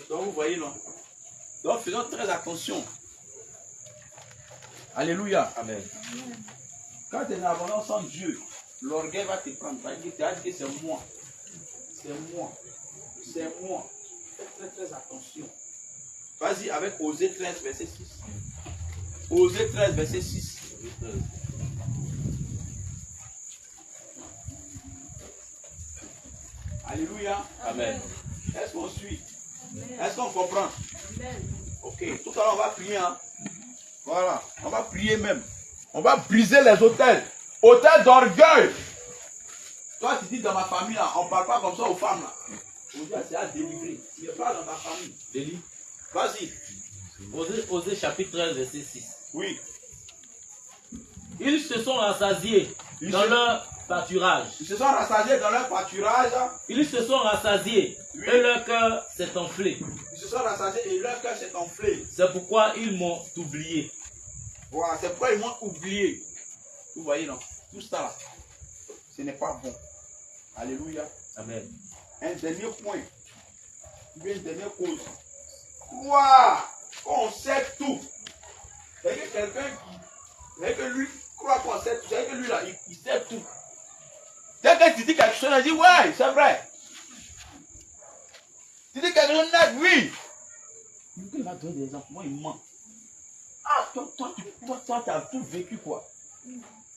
Donc vous voyez, non? Donc faisons très attention. Alléluia. Amen. Quand tu es en abondance sans Dieu, l'orgueil va te prendre. Tu vas dire que c'est moi. C'est moi. C'est moi. Fais très attention. Vas-y avec Osée 13, verset 6. Osée 13, verset 6. Alléluia. Amen. Est-ce qu'on suit? Est-ce qu'on comprend? Ok. Tout à l'heure, on va prier. Hein? Voilà. On va prier même. On va briser les autels. Autels d'orgueil. Toi, tu dis dans ma famille, là, on ne parle pas comme ça aux femmes. Là. On dit, c'est à délivrer. Tu ne parles dans ta famille. Délit. Vas-y. Osée chapitre 13, verset 6. Oui. Ils se sont rassasiés dans leur pâturage. Ils se sont rassasiés dans leur pâturage. Ils se sont rassasiés et leur cœur s'est enflé. Ils se sont rassasiés et leur cœur s'est enflé. C'est pourquoi ils m'ont oublié. Voilà, c'est pourquoi ils m'ont oublié. Vous voyez, non? Tout ça là, ce n'est pas bon. Alléluia. Amen. Un dernier point. Une dernière cause. Waouh! On sait tout. C'est que quelqu'un qui. C'est que lui croit qu'on sait tout. C'est que lui là, il sait tout. Dès que tu dis quelque chose, il dit ouais, c'est vrai. Tu dis quelque chose, oui. Il va donner des exemples. Moi, il ment. Ah, toi, tu as tout vécu quoi.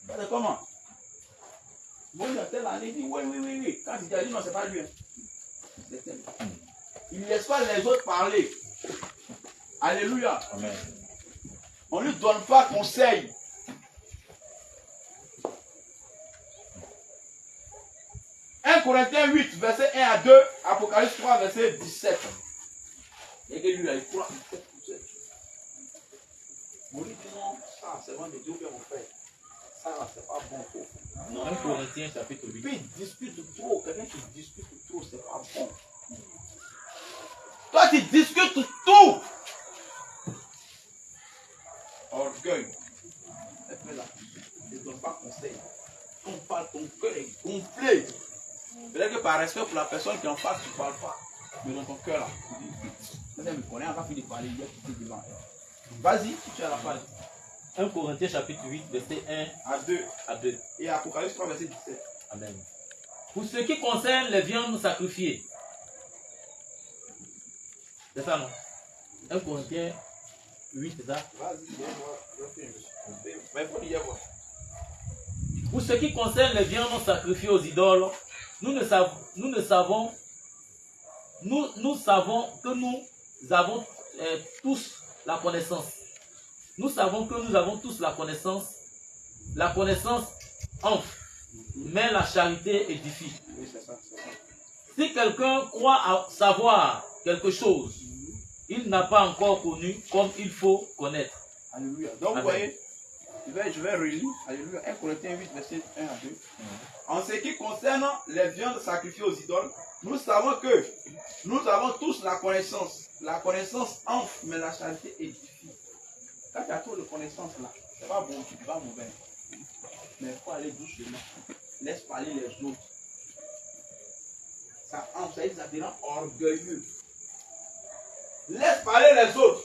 C'est comment? Bon, il y a telle année, il dit oui. Quand il dit non, c'est pas lui. Hein. C'est tel. Il ne laisse pas les autres parler. Alléluia. Amen. On ne lui donne pas conseil. Corinthiens 8, verset 1 à 2, Apocalypse 3, verset 17. Et que lui, là, il croit. On lui dit non, ça, c'est vraiment de Dieu que mon frère. Ça, c'est pas bon. Non, 1 Corinthiens chapitre 8. Puis il discute trop. Quelqu'un qui discute trop, c'est pas bon. Toi, tu discutes tout. Orgueil. Ne donne pas conseil. Ton cœur est gonflé. Peut-être que par respect pour la personne qui est en face, tu ne parles pas. Mais dans ton cœur là, tu dis, elle me connaît, on va finir de parler, il y a tout devant elle. Vas-y, si tu as la page. 1 Corinthiens chapitre 8, verset 1 à 2. Et Apocalypse 3, verset 17. Amen. Pour ce qui concerne les viandes sacrifiées. C'est ça, non? 1 Corinthiens 8, c'est ça? Vas-y, viens-moi. Mais il faut y avoir. Pour ce qui concerne les viandes sacrifiées aux idoles, nous savons que nous avons tous la connaissance. Nous savons que nous avons tous la connaissance. La connaissance enfle, mais la charité édifie. Oui, c'est ça. Si quelqu'un croit savoir quelque chose, il n'a pas encore connu comme il faut connaître. Alléluia. Donc, vous voyez, je vais relire. Alléluia. 1 Corinthiens 8, verset 1 à 2. En ce qui concerne les viandes sacrifiées aux idoles, nous savons que nous avons tous la connaissance. La connaissance enfle, mais la charité édifie. Quand tu as trop de connaissances là, c'est pas bon, tu ne vas pas mauvais. Mais il faut aller doucement. Laisse parler les autres. Ça enfle, ça te rend orgueilleux. Laisse parler les autres.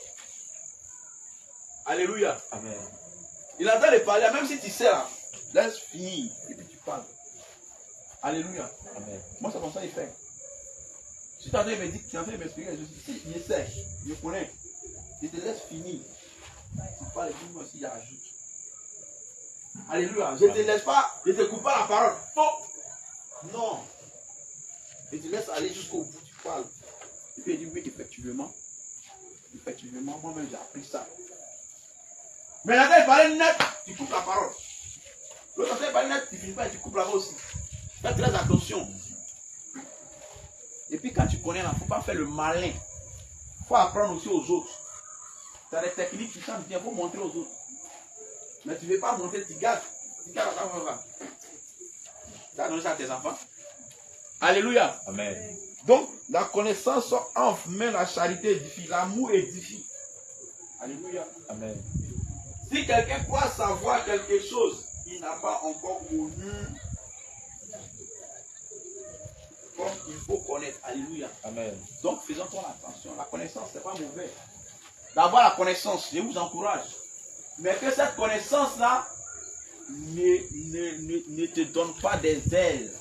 Alléluia. Amen. Il entend de parler, même si tu sais là, laisse finir et puis tu parles. Alléluia. Amen. Moi, c'est comme ça qu'il fait. Si tu as me dit, tu as fait m'expliquer, si il essaie, je connais, je te laisse finir. Tu parles et puis moi aussi, j'ajoute. Alléluia. Je ne te laisse pas, je ne te coupe pas la parole. Non. Je te laisse aller jusqu'au bout, tu parles. Et puis il dit, oui, effectivement. Effectivement, moi-même, j'ai appris ça. Mais là, il parlait net, tu coupes la parole. L'autre, il parlait net, tu finis pas et tu coupes la parole aussi. Fais très attention. Et puis quand tu connais, il ne faut pas faire le malin. Il faut apprendre aussi aux autres. Tu as des techniques qui sont bien, il faut montrer aux autres. Mais tu ne veux pas montrer, tu gardes. Tu as donné ça à tes enfants. Alléluia. Amen. Donc, la connaissance enfle, mais la charité édifie, l'amour édifie. Alléluia. Amen. Si quelqu'un croit savoir quelque chose, il n'a pas encore connu comme il faut connaître. Alléluia. Amen. Donc, faisons attention. La connaissance, ce n'est pas mauvais. D'avoir la connaissance, je vous encourage. Mais que cette connaissance-là ne te donne pas des ailes.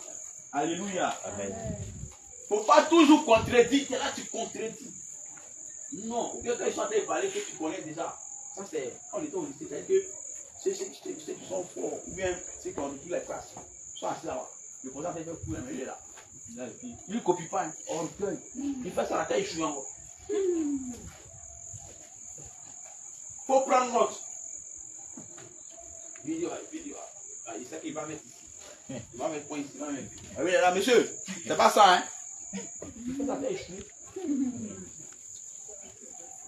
Alléluia. Amen. Il ne faut pas toujours contredire. Là, tu contredis. Non. Ou bien quand ils sont en train de parler que tu connais déjà. Ça, c'est quand on était au lycée. C'est-à-dire que ceux qui sont forts, ou bien ceux qui ont vécu les classes, sont assis là-bas. Le professeur fait un coup, il est là. Il ne copie pas. Orgueil. Il fait ça à la tête, il joue encore. Il faut prendre note. Il sait qu'il va mettre ici. Il va mettre point ici. Ah oui, là, monsieur, c'est pas ça, hein? Il fait ça à la tête, il joue.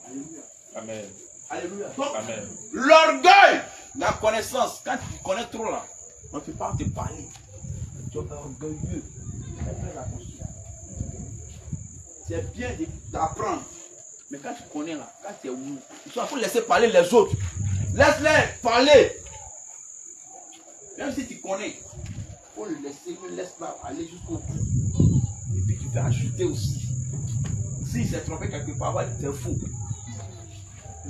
Alléluia. Amen. Alléluia. Donc, Amen. l'orgueil, la connaissance, quand tu connais trop là, on ne peut pas te parler. tu es orgueilleux. Fais très attention. C'est bien d'apprendre. Mais quand tu connais là, quand tu es où, il faut laisser parler les autres. Laisse-les parler. Même si tu connais, il faut le laisser, ne laisse pas aller jusqu'au bout. Et puis tu peux ajouter aussi. S'il s'est trompé quelque part, c'est fou.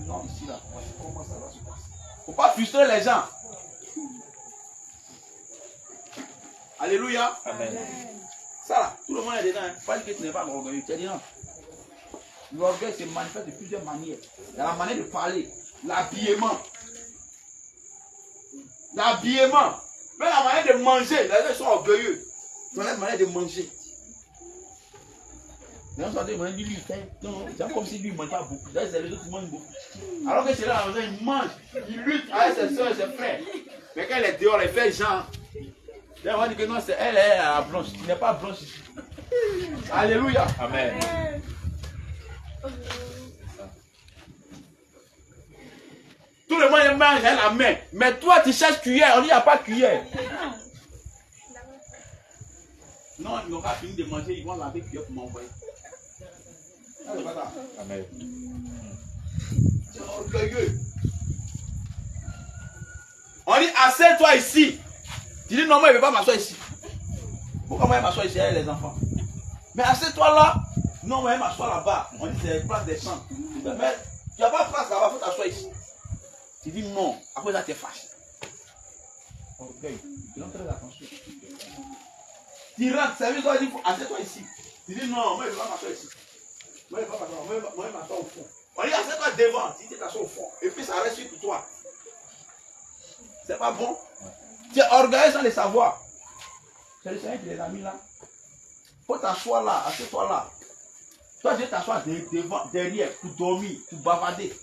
Non, ici là, comment ça va se passer? Il ne faut pas frustrer les gens. Alléluia. Amen. Ça là, tout le monde est dedans. Hein. Pas dire que tu n'es pas orgueilleux. Tu es dedans. L'orgueil se manifeste de plusieurs manières. Il y a la manière de parler, l'habillement. L'habillement. Même la manière de manger. Les gens sont orgueilleux. Ils ont la manière de manger. Les gens sont en train de manger lui. C'est comme si lui ne mange pas beaucoup. Les autres ils mangent beaucoup. Alors que c'est là, il mange. Il lutte avec ses soeurs et ses frères. Mais quand elle est dehors, elle fait genre. Là, on va dire que non, c'est elle est la blanche. Tu n'es pas blanche ici. Alléluia. Amen. Tout le monde mange à la main. Mais toi, tu cherches cuillère. On dit qu'il n'y a pas de cuillère. Non, ils n'ont pas fini de manger. Ils vont laver cuillère pour m'envoyer. C'est pas ça. Amen. C'est orgueilleux. On dit, assieds-toi ici. Tu dis, non, moi, je ne vais pas m'asseoir ici. Pourquoi moi, je vais m'asseoir ici avec les enfants? Mais assieds-toi là. Non, moi, je vais m'asseoir là-bas. On dit, c'est la place des champs. Mais tu n'as pas de place là-bas, il faut t'asseoir ici. Tu dis non. Après ça, tu es fâché. Orgueil. Tu donnes très attention. Tu rentres, service, toi, il faut assieds-toi ici. Tu dis non, moi, je ne vais pas m'asseoir ici. Moi, je ne vais pas m'asseoir. Moi, je vais m'asseoir au fond. On dit, assieds-toi devant. Tu t'assois au fond. Et puis, ça reste sur toi. C'est pas bon. Tu es orgueilleux sans le savoir. C'est le Seigneur qui les a mis là. Faut t'asseoir là, assieds-toi là. Toi, tu t'asseoir devant, derrière, pour dormir, pour bavarder.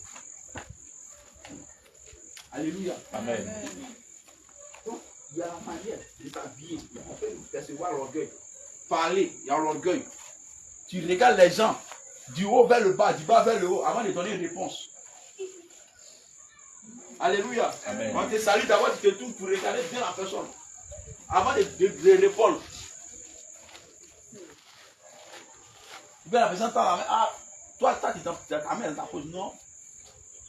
Alléluia. Amen. Donc, il y a la manière de s'habiller. On peut percevoir l'orgueil. Parler, il y a l'orgueil. Tu regardes les gens du haut vers le bas, du bas vers le haut, avant de donner une réponse. Alléluia. Amen. On te salue d'abord, tu te tournes pour regarder bien la personne. Avant de répondre. Tu peux la personne tendre la main. Ah, toi, tu as ta main dans ta pose. Non.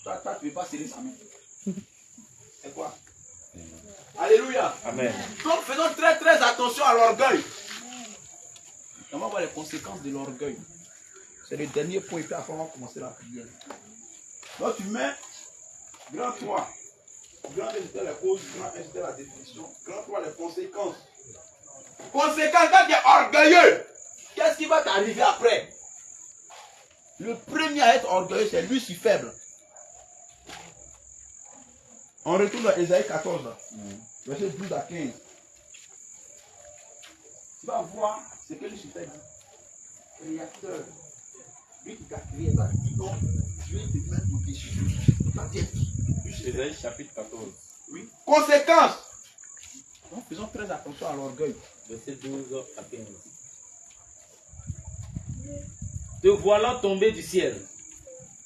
Toi, tu ne veux pas serrer sa main. C'est quoi? Alléluia. Amen. Donc, faisons très très attention à l'orgueil. On va voir les conséquences de l'orgueil. C'est le dernier point, et puis après on va commencer la prière. Donc, tu mets grand 3. Grand 1, c'était la cause, grand 1, c'était la définition. Grand 3, les conséquences. Conséquences, quand tu es orgueilleux, qu'est-ce qui va t'arriver après? Le premier à être orgueilleux, c'est lui si faible. On retourne dans Ésaïe 14, verset 12 à 15. Tu vas voir ce que Lucifer dit. Créateur. Lui qui t'a créé, il t'a dit non, Dieu te met au-dessus. Ésaïe chapitre 14. Oui. Conséquence. Donc faisons très attention à l'orgueil. Verset 12 à 15. Te voilà tombé du ciel,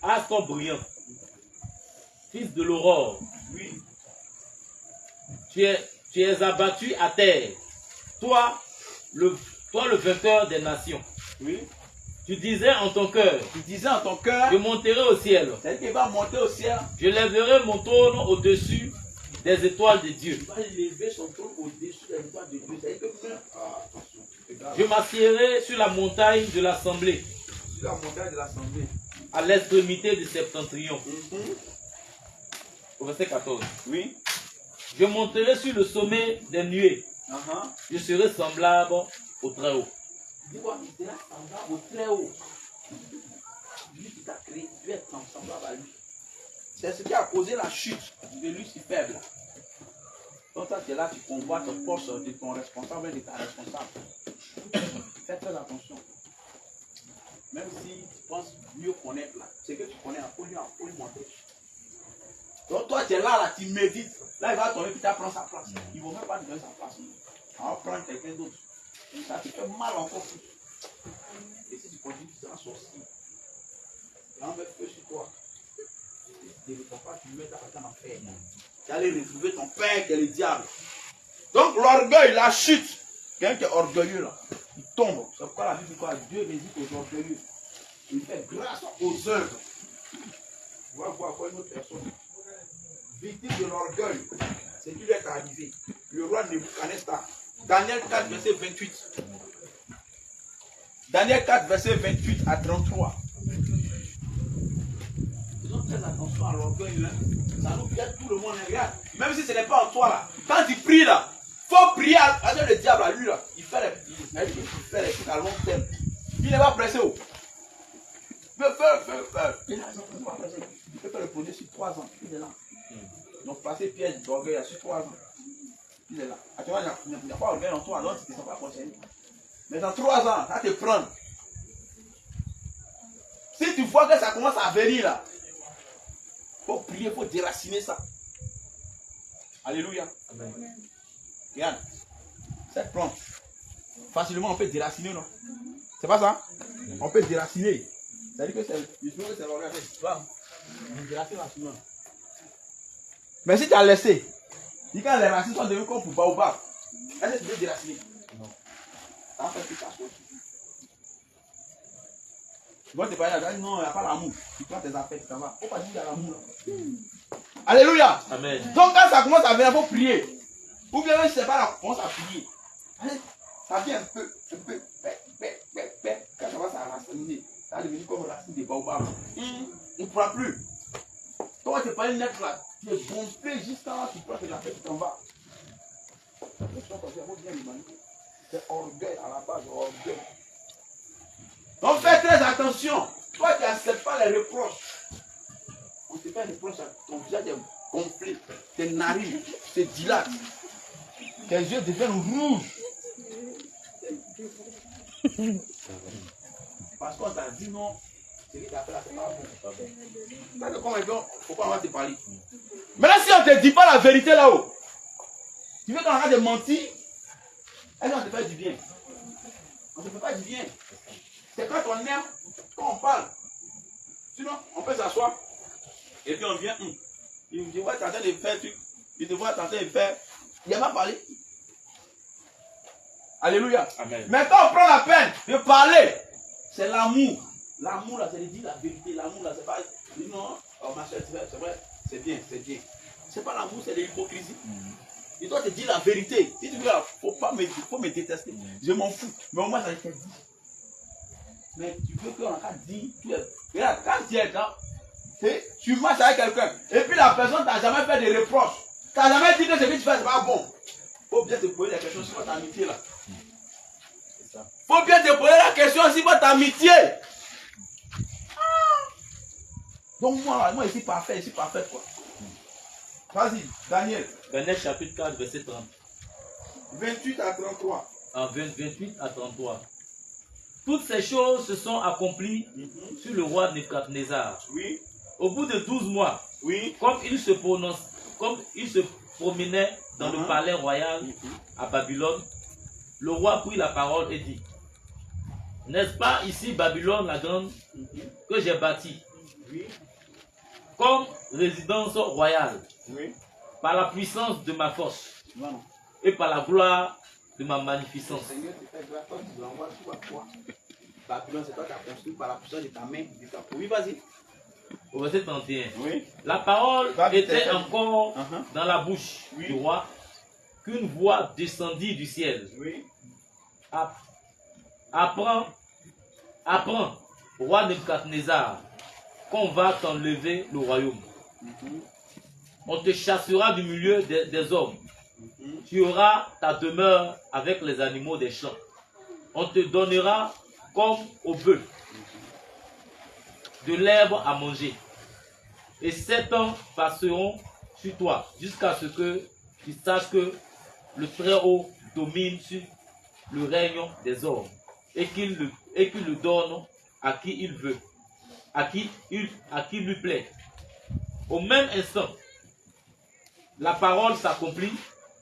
astre brillant, fils de l'aurore. Oui. Tu es abattu à terre, toi le vainqueur des nations. Oui. Tu disais en ton cœur, Tu disais en ton cœur, je monterai au ciel, c'est qu'il va monter au ciel. je lèverai mon trône au-dessus des étoiles de Dieu. Il va lever son trône au-dessus des étoiles de Dieu. C'est-à-dire que même, attention, regarde, Je m'assiérai sur la montagne de l'assemblée, sur la montagne de l'assemblée. à l'extrémité du septentrion. Au verset 14. Oui. Je monterai sur le sommet des nuées. Je serai semblable au Très-Haut. Dis-moi, il sera semblable au Très-Haut. Lui qui t'a créé, tu es semblable à lui. C'est ce qui a causé la chute de lui si faible. Donc toi, tu es là, tu convoites ton poste de ton responsable et de ta responsable. Fais très attention. Même si tu penses mieux connaître là, c'est que tu connais, il faut lui montrer. Donc toi, tu es là, tu médites. Là, il va tomber, puis tu prends sa place. Il ne va même pas te donner sa place. On va prendre quelqu'un d'autre. Ça te fait mal encore plus. Et si tu continues, tu seras sorcier. Tu vas mettre feu sur toi. Tu ne veux pas, tu mets ta personne en enfer. Tu allais retrouver ton père qui est le diable. Donc l'orgueil, la chute, Quelqu'un qui est orgueilleux là, il tombe. C'est pourquoi la Bible dit quoi? Dieu résiste aux orgueilleux. Il fait grâce aux œuvres. On va voir quoi une autre personne. Victime de l'orgueil. C'est qui lui est arrivé. Le roi Nebuchadnezzar. Daniel 4, verset 28. Daniel 4, verset 28 à 33. Faisons très attention à l'orgueil. Hein. Ça nous piège tout le monde. Regarde. Même si ce n'est pas en toi là. Quand tu pries là, il faut prier avec le diable à lui là. Il fait les trucs à long terme. Il n'est pas pressé. Oh. Il peut faire le projet sur 3 ans. Il est là. Donc passer piège d'orgueil sur 3 ans. Il est là. Actuellement, il n'y a pas d'orgueil en toi, donc tu ne te sens pas concerné. Mais dans 3 ans, ça va te prendre. Si tu vois que ça commence à venir là, il faut prier, il faut déraciner ça. Alléluia. Amen. Regarde, cette plante, facilement on peut déraciner, non? C'est pas ça? On peut déraciner. C'est-à-dire que c'est l'orgueil. On déracine facilement. Mais si tu as laissé, quand les racines sont devenues comme pour baobab, est-ce que tu peux déraciner? Non. Ça va faire tout ça. Tu vas te parler là, non, il n'y a pas l'amour. Tu prends tes affaires, ça va. Il ne faut pas dire qu'il y a l'amour. Alléluia. Amen. Donc quand ça commence à venir, il faut prier. Ou bien si ce n'est pas là, commence à prier. Ça vient un peu. Quand ça va s'enraciner, ça va devenir comme racine de baobab. On ne pourra plus. Toi, tu n'es pas une lettre là. Tu es gonflé jusqu'à là, tu prends tes affaires, tu t'en vas. C'est orgueil à la base, orgueil. Donc fais très attention. Toi qui n'acceptes pas les reproches. On te fait des reproches, ton visage est gonflé, tes narines se dilatent, tes yeux deviennent rouges. Parce qu'on t'a dit non, c'est qui t'a fait là, c'est pas bon. D'accord, maintenant, pourquoi on va te parler? Maintenant, si on ne te dit pas la vérité là-haut, tu veux qu'on arrête de mentir, est-ce qu'on te fait du bien? On ne te fait pas du bien. C'est quand on aime, quand on parle. Sinon, on peut s'asseoir. Et puis on vient. Il me dit, ouais, tu es en train de faire truc. Il te voit, tu es en train de faire. Il n'a pas parlé. Alléluia. Amen. Mais quand on prend la peine de parler, c'est l'amour. L'amour là, c'est de dire la vérité. L'amour là, c'est pas. Non, oh, ma chère, c'est vrai, c'est bien, c'est bien. C'est pas l'amour, c'est de l'hypocrisie. Il doit te dire la vérité. Si tu veux, faut me détester. Je m'en fous. Mais au moins, ça te dit. Mais tu veux qu'on a dit, regarde, quand tu es là, tu marches avec quelqu'un, et puis la personne t'a jamais fait de reproches. T'as jamais dit que ce que tu fais, c'est pas bon. Faut bien te poser la question sur votre amitié là. Faut bien te poser la question sur votre amitié. Donc moi ici parfait quoi. Vas-y, Daniel. Daniel chapitre 4, verset 30. 28 à 33. 28 à 33. Toutes ces choses se sont accomplies sur le roi Nebuchadnezzar. Oui. Au bout de 12 mois, oui. Comme il se promenait dans le palais royal à Babylone, le roi prit la parole et dit: N'est-ce pas ici Babylone la grande que j'ai bâtie comme résidence royale, par la puissance de ma force et par la gloire de ma magnificence? Babylone, c'est toi qui as construit par la puissance de ta main. Oui, vas-y. Au verset 31. Oui. La parole était encore dans la bouche du roi qu'une voix descendit du ciel. Oui. Apprends, roi Nebuchadnezzar, qu'on va t'enlever le royaume. On te chassera du milieu des hommes. Tu auras ta demeure avec les animaux des champs. On te donnera comme au bœuf de l'herbe à manger. Et 7 ans passeront sur toi jusqu'à ce que tu saches que le Très-Haut domine sur le règne des hommes et qu'il le donne à qui il veut, à qui lui plaît. Au même instant, la parole s'accomplit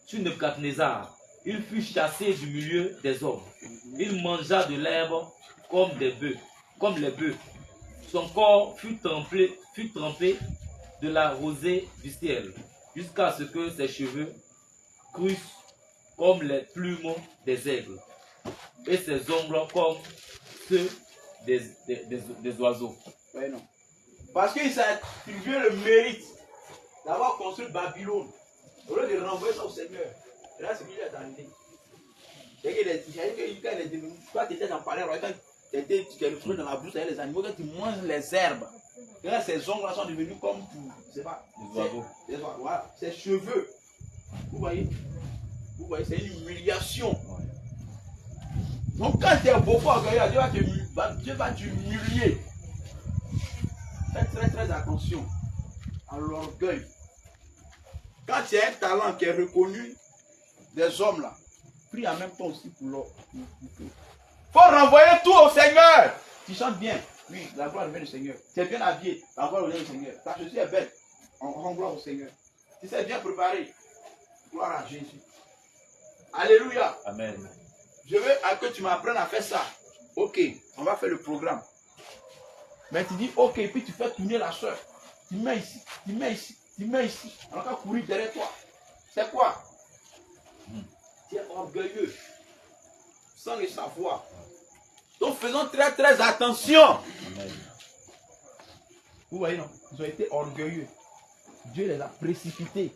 sur Nebuchadnezzar. Il fut chassé du milieu des hommes. Il mangea de l'herbe comme les bœufs. Son corps fut trempé de la rosée du ciel, jusqu'à ce que ses cheveux crussent comme les plumes des aigles, et ses ongles comme ceux des oiseaux. Ouais, non. Parce qu'il s'est attribué le mérite d'avoir construit Babylone. Au lieu de renvoyer ça au Seigneur. Et là, c'est qu'il est arrivé. C'est que quand il est devenu, toi tu étais en palais, quand tu étais retrouvé dans la brousse avec les animaux, quand tu manges les herbes, et là, ces ongles sont devenus comme, je sais pas, Les oiseaux. Voilà, ses cheveux. Vous voyez, c'est une humiliation. Donc quand tu es beaucoup orgueilleux, Dieu va t'humilier. Faites très très attention à l'orgueil. Quand tu as un talent qui est reconnu des hommes là, prie en même temps aussi pour l'or. Il faut renvoyer tout au Seigneur. Tu chantes bien. Oui, la gloire vient du Seigneur. Tu es bien habillé. La gloire vient du Seigneur. Ta chaussure est belle. On rend gloire au Seigneur. Tu sais bien préparé. Gloire à Jésus. Alléluia. Amen. Je veux que tu m'apprennes à faire ça. Ok, on va faire le programme. Mais tu dis ok, puis tu fais tourner la soeur. Tu mets ici, tu mets ici, tu mets ici. On va courir derrière toi. C'est quoi? Tu es orgueilleux. Sans le savoir. Donc faisons très très attention. Amen. Vous voyez, non? Ils ont été orgueilleux. Dieu les a précipités.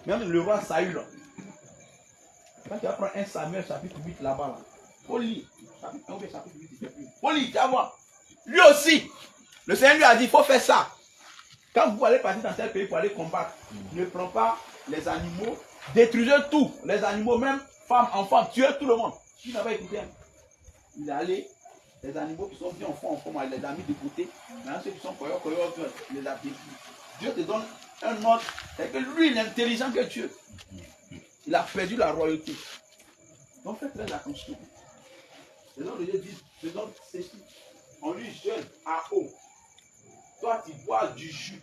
Même le roi Saül. Quand tu vas prendre un Samuel chapitre 8 là-bas, là, faut lire. Chapitre 1 chapitre 8, faut lire, tu vas voir. Lui aussi, le Seigneur lui a dit, il faut faire ça. Quand vous allez partir dans tel pays pour aller combattre, ne prends pas les animaux, détruisez tout. Les animaux, même femmes, enfants, tuez tout le monde. Il n'a pas écouté. Il est allé, les animaux qui sont bien en fond, il les a mis de côté. Maintenant, ceux qui sont coyotes, il les a détruits. Dieu te donne un ordre. C'est que lui, il est intelligent que Dieu. Il a perdu la royauté. Donc faites très attention. Les gens de Dieu disent, faisons ceci. On lui jeûne à eau. Toi, tu bois du jus.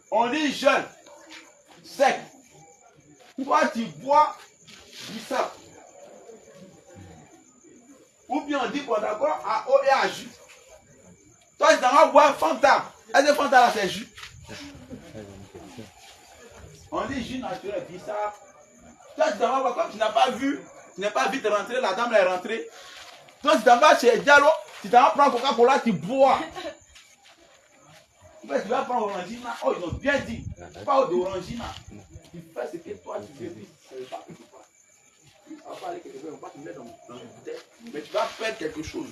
On dit jeûne sec. Toi, tu bois du sable. Ou bien on dit qu'on est d'accord à eau et à jus. Toi, tu vas boire Fanta. Est-ce que Fanta là, c'est jus? On dit jus naturel, bizarre. Toi, tu t'en vas, comme tu n'as pas vu, tu n'es pas vite rentré, la dame est rentrée. Toi, tu t'en vas chez Diallo, tu t'en vas prendre Coca-Cola, tu bois. Tu vas prendre Orangina, oh, ils ont bien dit, pas d'Orangina. Tu fais ce que toi, tu veux, pas que tu fasses. On va pas aller quelque chose, on va pas te mettre dans une bouteille, mais tu vas faire quelque chose.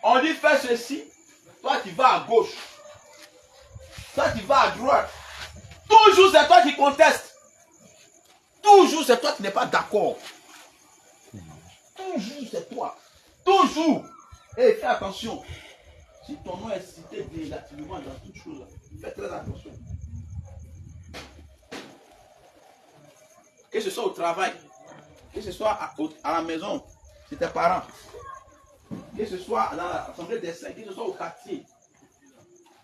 On dit fais ceci, toi, tu vas à gauche. Toi, tu vas à droite. Toujours, c'est toi qui contestes. Toujours, c'est toi qui n'es pas d'accord. Toujours, c'est toi. Toujours. Et fais attention. Si ton nom est cité négativement dans toutes choses, fais très attention. Que ce soit au travail, que ce soit à la maison, chez tes parents, que ce soit dans l'assemblée des saints, que ce soit au quartier.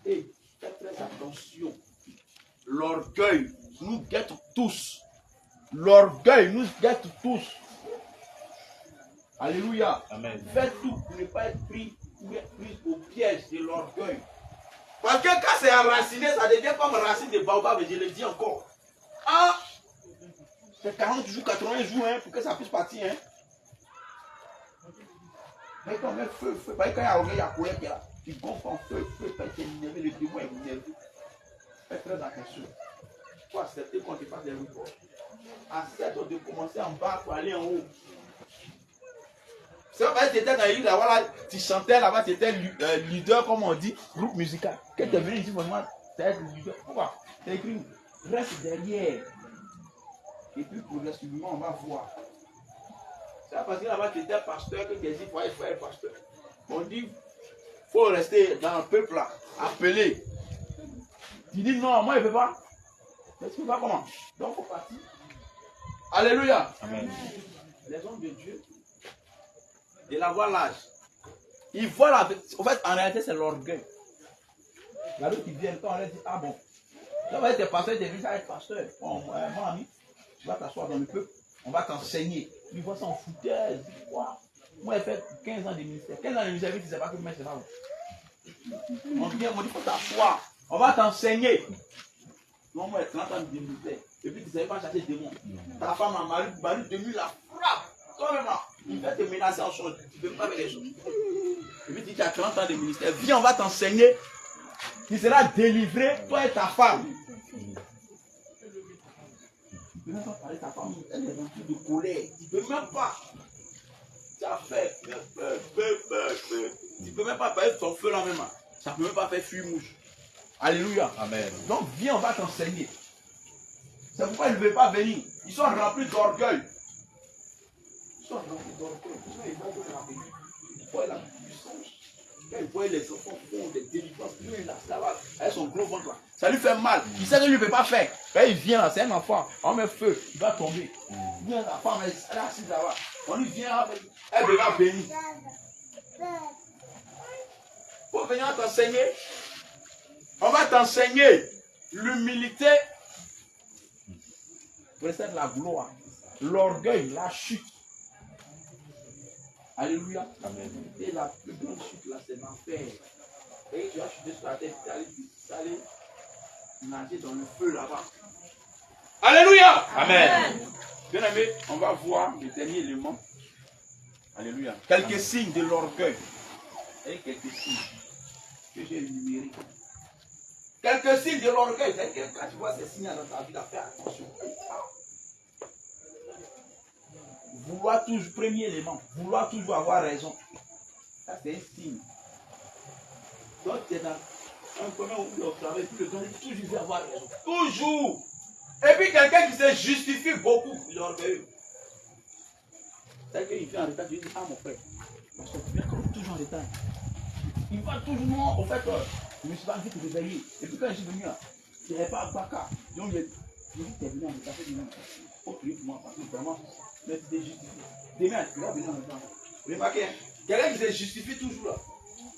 Et faites très attention. L'orgueil nous guette tous. L'orgueil nous guette tous. Alléluia. Amen. Faites tout pour ne pas être pris au piège de l'orgueil. Parce que quand c'est enraciné, ça devient comme racine de baobab, et je le dis encore. Ah, c'est 40 jours, 80 jours hein, pour que ça puisse partir. Hein. Mais quand même, feu, quand il y a orgueil, il y a colère qui est là. Tu gonfles en feu, t'es énervé, le démon est énervé. Faites très attention. Il faut accepter qu'on te fasse des reports. Accepte de commencer en bas pour aller en haut. C'est vrai que tu étais dans l'église là, voilà, tu chantais là-bas, tu étais leader, comme on dit, groupe musical. Quand tu es venu ici, vraiment, tu es leader. Pourquoi? Tu as écrit, reste derrière. Et puis progressivement, on va voir. C'est parce que là-bas, tu étais pasteur, que tu as dit, il faut être pasteur. On dit, il faut rester dans le peuple là, appelé. Tu dis non, moi je ne peux pas. Mais tu ne peux pas comment? Donc il faut partir. Alléluia. Amen. Les hommes de Dieu, de l'avoir l'âge, ils voient la. En fait, en réalité, c'est l'orgueil. Il y a d'autres qui viennent, quand on leur dit, ah bon, là, on va être pasteur, tu es venu à être pasteur. Bon, mon ami, tu vas t'asseoir dans le peuple, on va t'enseigner. Ils voient ça en foutaise. Moi, j'ai fait 15 ans de ministère. 15 ans de ministère, tu ne sais pas que moi, c'est là. On vient, on dit, il faut t'asseoir. On va t'enseigner. Non, moi, 30 ans de ministère. Et puis, tu ne savais pas chasser des démons. Ta femme a marié demi la frappe. Toi-même, là, il va te menacer en chose. Tu ne peux pas faire les choses. Et puis, tu as 30 ans de ministère. Viens, on va t'enseigner. Tu seras délivré, toi et ta femme. Tu ne peux même pas parler de ta femme. Elle est remplie de colère. Tu ne peux même pas. Tu as fait. Tu ne peux même pas parler de ton feu là même. Ça ne peut même pas faire fuir mouche. Alléluia. Amen. Donc, viens, on va t'enseigner. C'est pourquoi ils ne veulent pas venir. Ils sont remplis d'orgueil. Ils sont remplis d'orgueil. Ils voient la puissance. Quand ils voient les enfants font des délivrances, ça va, avec son gros ventre là. Ça lui fait mal. Il sait qu'il ne peut pas faire. Quand il vient là, c'est un enfant. On met feu, il va tomber. Il vient la femme, elle est assise là-bas. On lui vient, elle devra bénir. Pour venir t'enseigner, on va t'enseigner l'humilité, précède la gloire, l'orgueil, la chute. Alléluia. Amen. Et la plus grande chute là, c'est l'enfer. Et tu vas chuter sur la tête, tu vas aller nager dans le feu là-bas. Alléluia. Amen. Bien aimé, on va voir le dernier élément. Alléluia. Quelques signes de l'orgueil. Et quelques signes que j'ai énumérés. Quelques signes de l'orgueil. C'est que quand tu vois ces signes dans ta vie, fais attention. Vouloir toujours, premier élément, vouloir toujours avoir raison. Ça, c'est un signe. Donc, tu es dans un premier au travail, puis le temps, toujours veut avoir raison. Toujours. Et puis, quelqu'un qui se justifie beaucoup, il est orgueilleux. C'est qu'il vient en retard, tu lui dis, ah mon frère, parce que tu viens toujours en retard. Il va toujours, non, au fait, je me suis pas envie de te réveiller. Et puis, quand je suis venu là, je n'avais pas à Baka. Donc, j'ai dit, tu es venu en retard, il faut prier pour moi, parce que vraiment, mais tu t'es justifié. Demain, tu vas venir en retard. Remarquez, quelqu'un qui se justifie toujours là,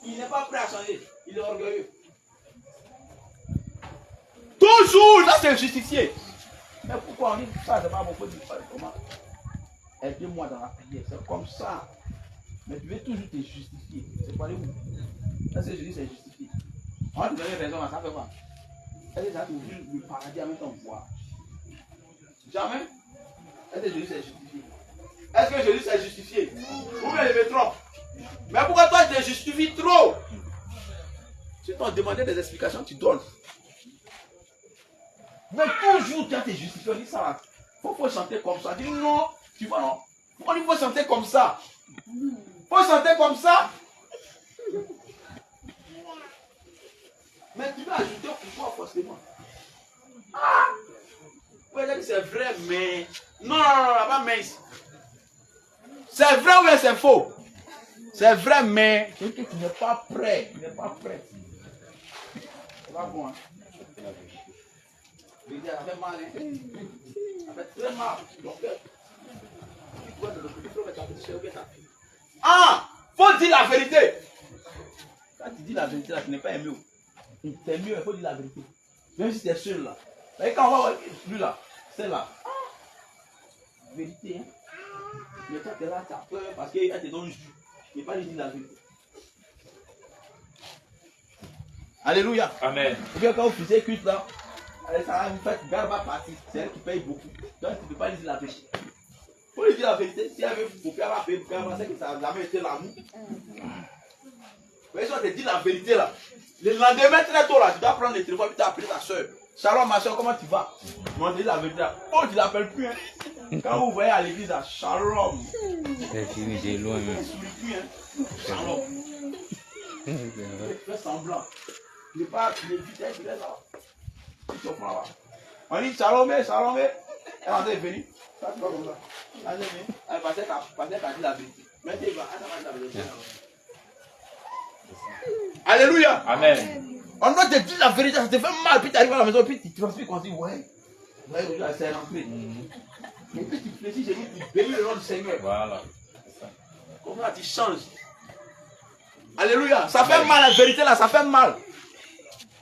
il n'est pas prêt à changer, il est orgueilleux. Toujours, là c'est justifié. Mais pourquoi on dit ça, c'est pas mon faute, comment? Aide-moi dans la prière, c'est comme ça. Mais tu veux toujours te justifier. C'est pas les où? Est-ce que je dis c'est justifié? On te donne raison, ça fait quoi? Est-ce que ça t'ouvre le paradis en même temps voir? Jamais? Est-ce que Jésus s'est justifié? Est-ce que Jésus s'est justifié? Ou bien il me trompe? Mais pourquoi toi tu te justifies trop? Si tu as demandé des explications, tu donnes. Mais toujours tu as tes justifiés, on dit ça. Il faut chanter comme ça. Dis non, tu vois non? Pourquoi il faut chanter comme ça? Il faut chanter comme ça. Mais tu vas ajouter pourquoi forcément? Ah! Oui, c'est vrai, mais. Non, pas mais. C'est vrai ou bien c'est faux? C'est vrai, mais. Tu n'es pas prêt. Tu n'es pas prêt. C'est pas bon, hein? Ça fait mal, hein? Ça fait très mal. Donc, ah! Faut dire la vérité. Quand tu dis la vérité, là, tu n'es pas aimé. C'est mieux, il faut dire la vérité. Même si c'est seul là. Et quand on va voir lui là, c'est là. Vérité, hein. Mais toi, tu es là, tu as peur parce qu'elle te donne jus. Il n'est pas lui dire la vérité. Alléluia. Amen. Ou bien quand vous faisiez cuite là, ça vous faites garba partie. C'est elle qui paye beaucoup. Donc tu ne peux pas lui dire la vérité. Il faut lui dire la vérité. Si elle veut vous faire la payer, c'est que ça n'a jamais été l'amour. Mais si on te dit la vérité là, le lendemain très tôt là, tu dois prendre le téléphone et tu as appelé ta soeur. Shalom ma soeur, comment tu vas? Tu m'as dit la vérité là. Oh, tu ne l'appelles plus. Hein. Quand vous voyez à l'église là, Shalom. C'est fini, j'ai loin même. Shalom. Fais semblant. Il n'est pas le vitesse, il est là. On dit Shalom, Shalom. Elle est venue. Ça se passe comme ça. Elle est venue. Elle pensait qu'elle dit la vérité. Maintenant, il va. Elle va dire la vérité. Alléluia. Amen. On doit te dire la vérité, ça te fait mal. Puis tu arrives à la maison, puis tu transpires quand tu dis ouais. Ouais, c'est rentré. Et puis tu fléchis, j'ai dit, tu bénis le nom du Seigneur. Voilà. Comme là, tu changes. Alléluia. Ça fait mal, la vérité là, ça fait mal.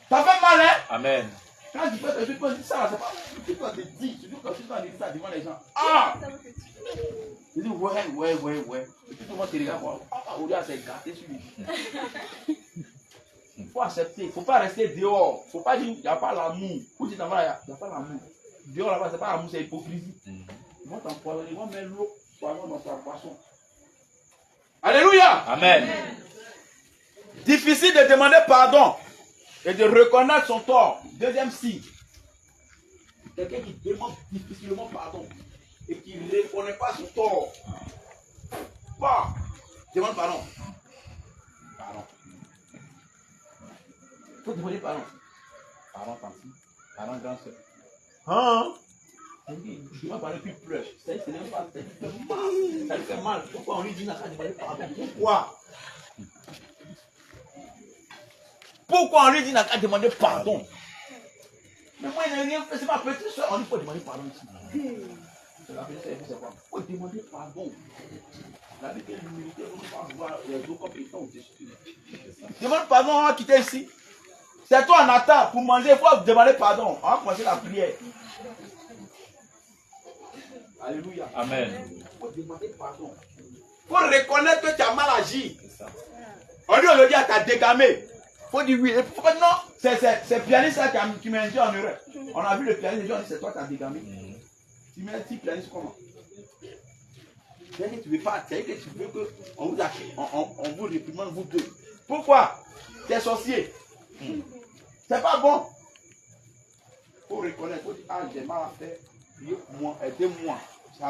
Ça fait mal, hein? Amen. Quand tu fais des trucs, ça, c'est pas ce que toi te dis. Surtout quand tu dois dire ça devant les gens. Ah! Tu dis ouais. Et puis tout le monde te regarde. Ah, Odia s'est gâté sur lui. faut accepter. Il ne faut pas rester dehors. Il ne faut pas dire qu'il n'y a pas l'amour. Où tu t'en vas, il n'y a pas l'amour. Dehors là-bas, ce n'est pas l'amour, c'est hypocrisie. Ils vont t'empoisonner, ils vont mettre l'eau dans ta poisson. Alléluia. Amen. Difficile de demander pardon et de reconnaître son tort. Deuxième signe. Quelqu'un qui demande difficilement pardon et qui ne reconnaît pas son tort. Bah, demande pardon. Pardon. Il faut demander pardon. Pardon, tante. Pardon, grand soeur. Hein? Je vais parler plus pleure. Ça lui fait mal. Ça lui fait mal. Pourquoi on lui dit n'a qu'à demander pardon? Pourquoi? Pourquoi on lui dit n'a qu'à demander pardon? Mais moi, il n'a rien fait. C'est ma petite soeur. On lui faut demander pardon ici. C'est la petite soeur, c'est quoi? Il faut demander pardon. La vie de l'humilité, on ne peut pas voir les autres compétents au-dessus. Demande pardon, on va quitter ici. C'est toi en attente pour manger, il faut demander pardon. On va commencer la prière. Alléluia. Amen. Il faut demander pardon. Il faut reconnaître que tu as mal agi. On dit aujourd'hui, tu as dégamé. Il faut dire oui. Faut pas dire non. C'est pianiste là qui m'a induit en erreur. On a vu le pianiste, on dit c'est toi qui as dégamé. Tu mets un petit pianiste comment? C'est-à-dire que tu ne veux pas, c'est-à-dire que tu veux qu'on vous, vous réprimande vous deux. Pourquoi? Tu es sorcier. C'est pas bon. Il faut reconnaître, il faut dire, ah j'ai mal à faire, priez-moi, aidez-moi. Ça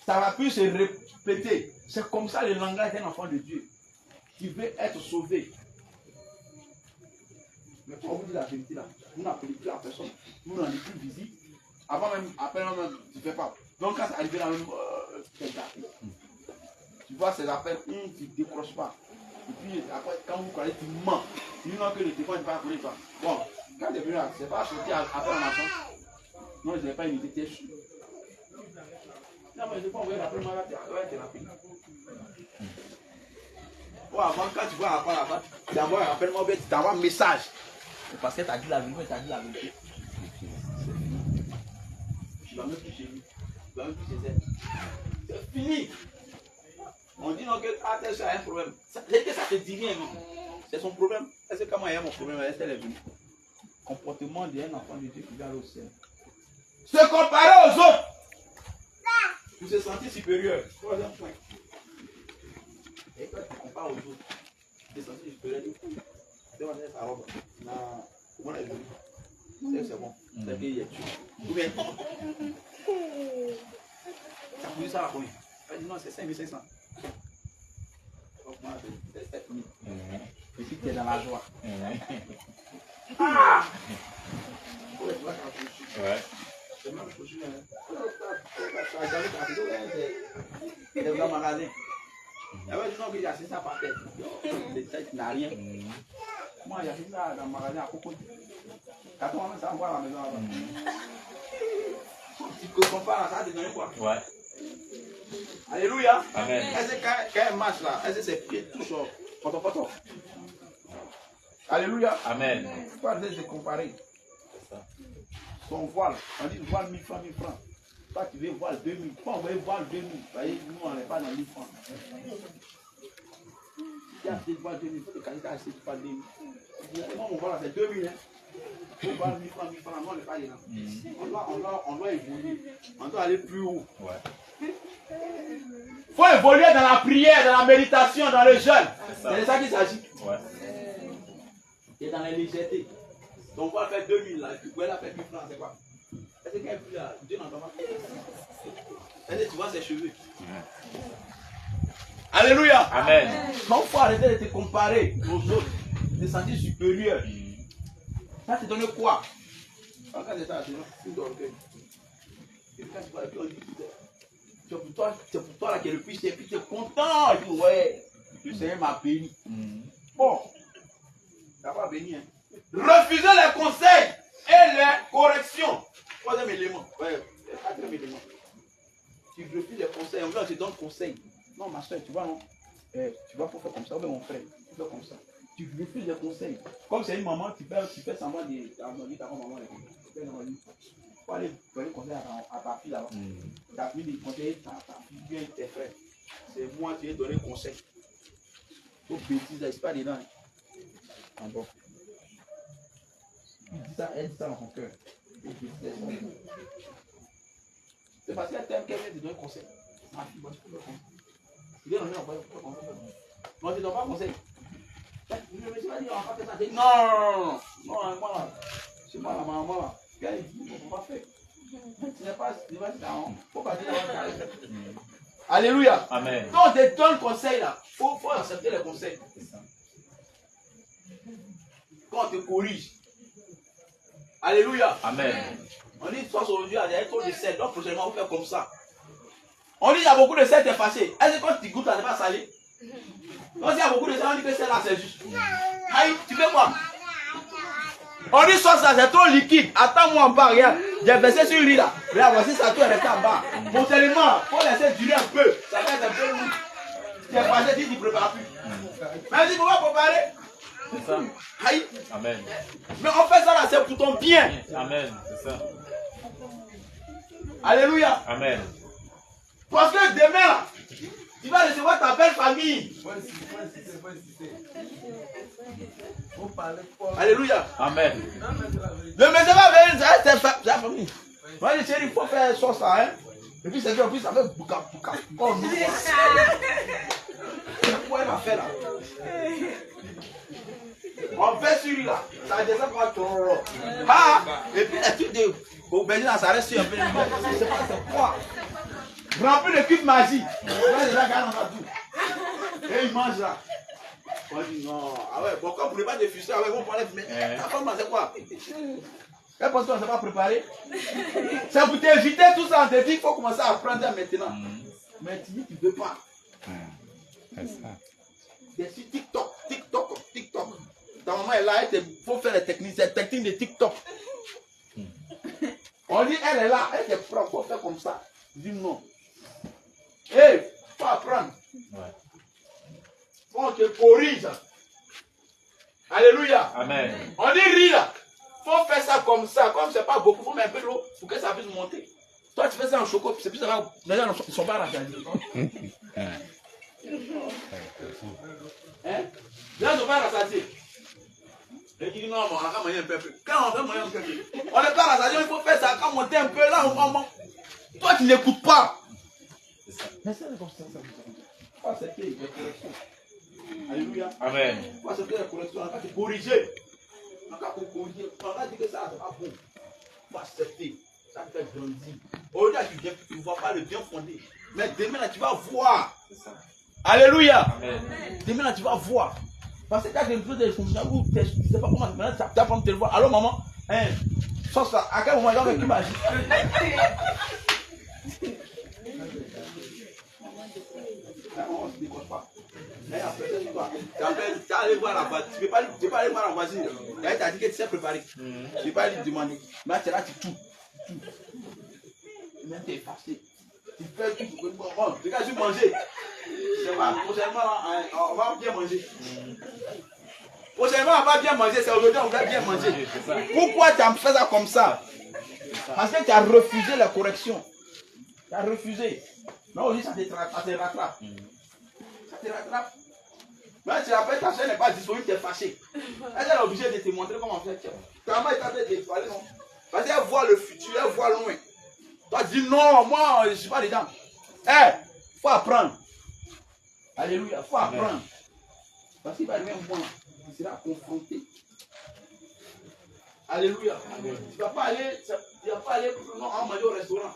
va plus se répéter. C'est comme ça le langage d'un enfant de Dieu. Qui veut être sauvé. Mais quand on vous dit la vérité là, vous n'appelez plus la personne, vous n'en êtes plus visible. Avant même, après même, tu ne fais pas. Donc quand ça arrive dans le tu vois ces appels, tu ne décroches pas. Et puis après, quand vous croyez, tu mens. Tu dis non que le téléphone n'est pas appelé toi. Bon, quand tu es venu là, c'est pas sorti après en action. Non, je n'ai pas imité tes chutes. Non, mais je ne vais pas envoyer l'appel, moi, tu vas rappelé. Bon, avant, quand tu vois un appel là-bas, tu envoies un appel, moi, tu t'envoies un message. C'est parce que tu as dit la vérité, tu as dit la vérité. Tu vas même plus chez lui. Tu vas même plus chez elle. C'est fini. On dit non que tel soeur a un problème. C'est que ça te dit rien. C'est son problème. Est-ce que comment il y a mon problème? Est-ce qu'elle est venue? Comportement d'un enfant de Dieu qui va aller au ciel. Se comparer aux autres. Pour se sentir supérieur. Troisième point. Et quand tu compares aux autres, tu te sens supérieur. Tu vas dire sa robe. Non. Comment elle est venue? C'est bon. C'est qu'il y a tué. Ou bien. Ça coûte ça à combien? Elle dit non, c'est 5500. C'est 7000. Et puis tu es dans la joie. Ah! Ouais, tu vas t'en ouais. C'est même foutu. C'est dans le magasin. Et ouais, disons que j'ai acheté ça par tête. Tu n'as rien. Moi, j'ai acheté ça dans le magasin à Coco. Quand on va ça, on voit à la maison là-bas. Tu compares à ça, tu donnes quoi? Ouais. Alléluia. Amen. Est-ce que quand elle marche là, est-ce que ses pieds touchent au poteau? Alléluia. Amen. Il ne faut pas arrêter de comparer. Son voile, on dit voile 1000 francs, 1000 francs. Toi tu veux voile 2000. Quand on veut voile 2000, vous voyez, nous on n'est pas dans 1000 francs. Si tu as acheté voile 2000, il faut que tu aies acheté voile 2000. Moi mon voile c'est 2000. On voile 1000 francs, 1000 francs, nous on n'est pas dedans. On doit évoluer. On doit aller plus haut. Ouais. Il faut évoluer dans la prière, dans la méditation, dans le jeûne. C'est de ça qu'il s'agit. Ouais. Et dans la légèreté. Donc on va faire 2000 là. Tu peux la faire 1000 francs, c'est quoi? Est-ce qu'il y a plus là? Dieu n'entend pas. Est-ce que tu vois ses cheveux? Alléluia. Amen. Donc il faut arrêter de te comparer aux autres, de te sentir supérieur. Ça te donne quoi? Quand c'est ça, c'est tout d'orgueil. Et quand tu vois, on dit c'est pour toi là qui est le plus cher, et puis tu es content. Et puis ouais, le Seigneur m'a béni. Bon, ça va bénir. Hein. Refuser les conseils et les corrections. Troisième élément. Ouais, quatrième élément. Tu refuses les conseils, on te donne conseil. Non, ma soeur, tu vois, non? Tu vas pas faire comme ça, ou bien mon frère, tu fais comme ça. Tu refuses les conseils. Comme c'est une maman, tu fais semblant de dire ta maman. Il faut aller donner conseil à ta fille là-bas. Ta fille de conseiller ta fille, bien tes frères. C'est moi qui ai donné conseil. Il faut bêtiser, c'est pas dedans. Ah bon. Elle dit ça dans son cœur. C'est parce qu'elle t'aime qu'elle vient te donner conseil. Ma fille, moi, je peux le conseil. Il est dans le conseil. Non, je ne donne pas conseil. Non, moi, c'est moi la maman là. Elle dit, on ne peut pas faire. Ce n'est pas ça. Faut pas dire. Alléluia. Amen. Quand on te donne conseil là, il faut accepter les conseils. Quand on te corrige. Alléluia. Amen. On dit, toi aujourd'hui, il y a trop de sel, donc prochainement, on va faire comme ça. On dit, il y a beaucoup de sel, t'es fâché. Est-ce que quand tu goûtes, ça n'est pas salé? Donc, il y a beaucoup de sel, on dit que celle-là, c'est juste. Aïe, tu fais quoi? On dit, soit ça, c'est trop liquide. Attends-moi en bas, regarde. J'ai versé sur le lit là. Regarde, voici ça, tout est resté en bas. Mon tellement, il faut laisser durer un peu. Ça va être un peu lourd. Tu es fâché, tu ne prépares plus. Mais dis, pourquoi préparer? C'est ça. Aïe. Amen. Mais on fait ça là, c'est pour ton bien. Amen. C'est ça. Alléluia. Amen. Parce que demain là, tu vas recevoir ta belle famille. Alléluia. Amen. Le monsieur va venir, c'est sa famille. Moi, les chéris, il faut faire sauce là, hein. Et puis c'est bien, en plus, ça fait bouca. Oh, nous. C'est quoi il va faire là? On fait sur lui là. Ça descend pour trop. Ah! Et puis les trucs de aubergine là, ça reste sur un peu. C'est pas, c'est quoi? Rempli de cube magie. Là, déjà, regarde dans la douche. Et il mange là. On dit non. Ah ouais, bon, quand vous ne pouvez pas diffuser, on va parler. Mais ta femme là, c'est quoi? Elle pense qu'on ne s'est pas préparé. C'est pour t'éviter tout ça. On te dit qu'il faut commencer à apprendre maintenant. Mais tu dis, tu ne veux pas. C'est ça. C'est sur TikTok. Ta maman est là, il faut faire les techniques, c'est technique de TikTok. On dit, elle est là, elle te prend, il faut faire comme ça. Je dis non. Hé, il faut apprendre. On te corrige. Alléluia. Amen. On dit rire. Il faut faire ça comme ça. Comme c'est pas beaucoup, il faut mettre un peu d'eau pour que ça puisse monter. Toi, tu fais ça en chocolat, c'est plus ça va. Les gens ne sont pas rassasiés. Hein? Les gens ne sont pas rassasiés. Et tu dis non, on a manger un peu. Quand on veut manger un peu, on n'est pas rassasié, il faut faire ça. Quand on monte un peu là, on mange. Toi, tu n'écoutes pas. Mais c'est comme ça. Faut accepter les corrections. Alléluia. Amen. Faut accepter les corrections. On va te corriger. On va te corriger. On va dire que ça, c'est pas bon. Faut accepter. Ça te fait grandir. Aujourd'hui, tu ne vois pas le bien fondé. Mais demain, là, tu vas voir. Alléluia. Amen. Demain, là, tu vas voir. Parce que quand tu as des fonctionnaires où tu ne sais pas comment, maintenant, tu as te voir. Alors, maman, hein, sans ça, à quel moment il va avec qui magie? La maman ne se décoche pas. Elle a fait ça. Tu vas aller voir la voisine. Tu ne peux pas aller voir la voisine. Elle t'a dit que tu sais préparer. Tu ne peux pas lui demander. Mais tu es là, tu tout. Même tu es fâché. Tu fais tout pour que bon, tu vas juste manger. C'est pas, prochainement, on va bien manger. Prochainement, on va bien manger. C'est aujourd'hui, on va bien manger. Pourquoi tu as fait ça comme ça? Parce que tu as refusé la correction. Tu as refusé. Non, aujourd'hui, ça te rattrape. Ça te rattrape. Mais tu rappelles, ta soeur n'est pas disponible, tu es fâché. Elle est obligée de te montrer comment faire. Ta maman est en train de te parler, non? Parce qu'elle voit le futur, elle voit loin. Toi, tu dis non, moi, je ne suis pas dedans. Il faut apprendre. Alléluia, il faut apprendre. Parce qu'il va arriver un moment, tu seras confronté. Alléluia. Tu ne vas pas aller en manger au restaurant.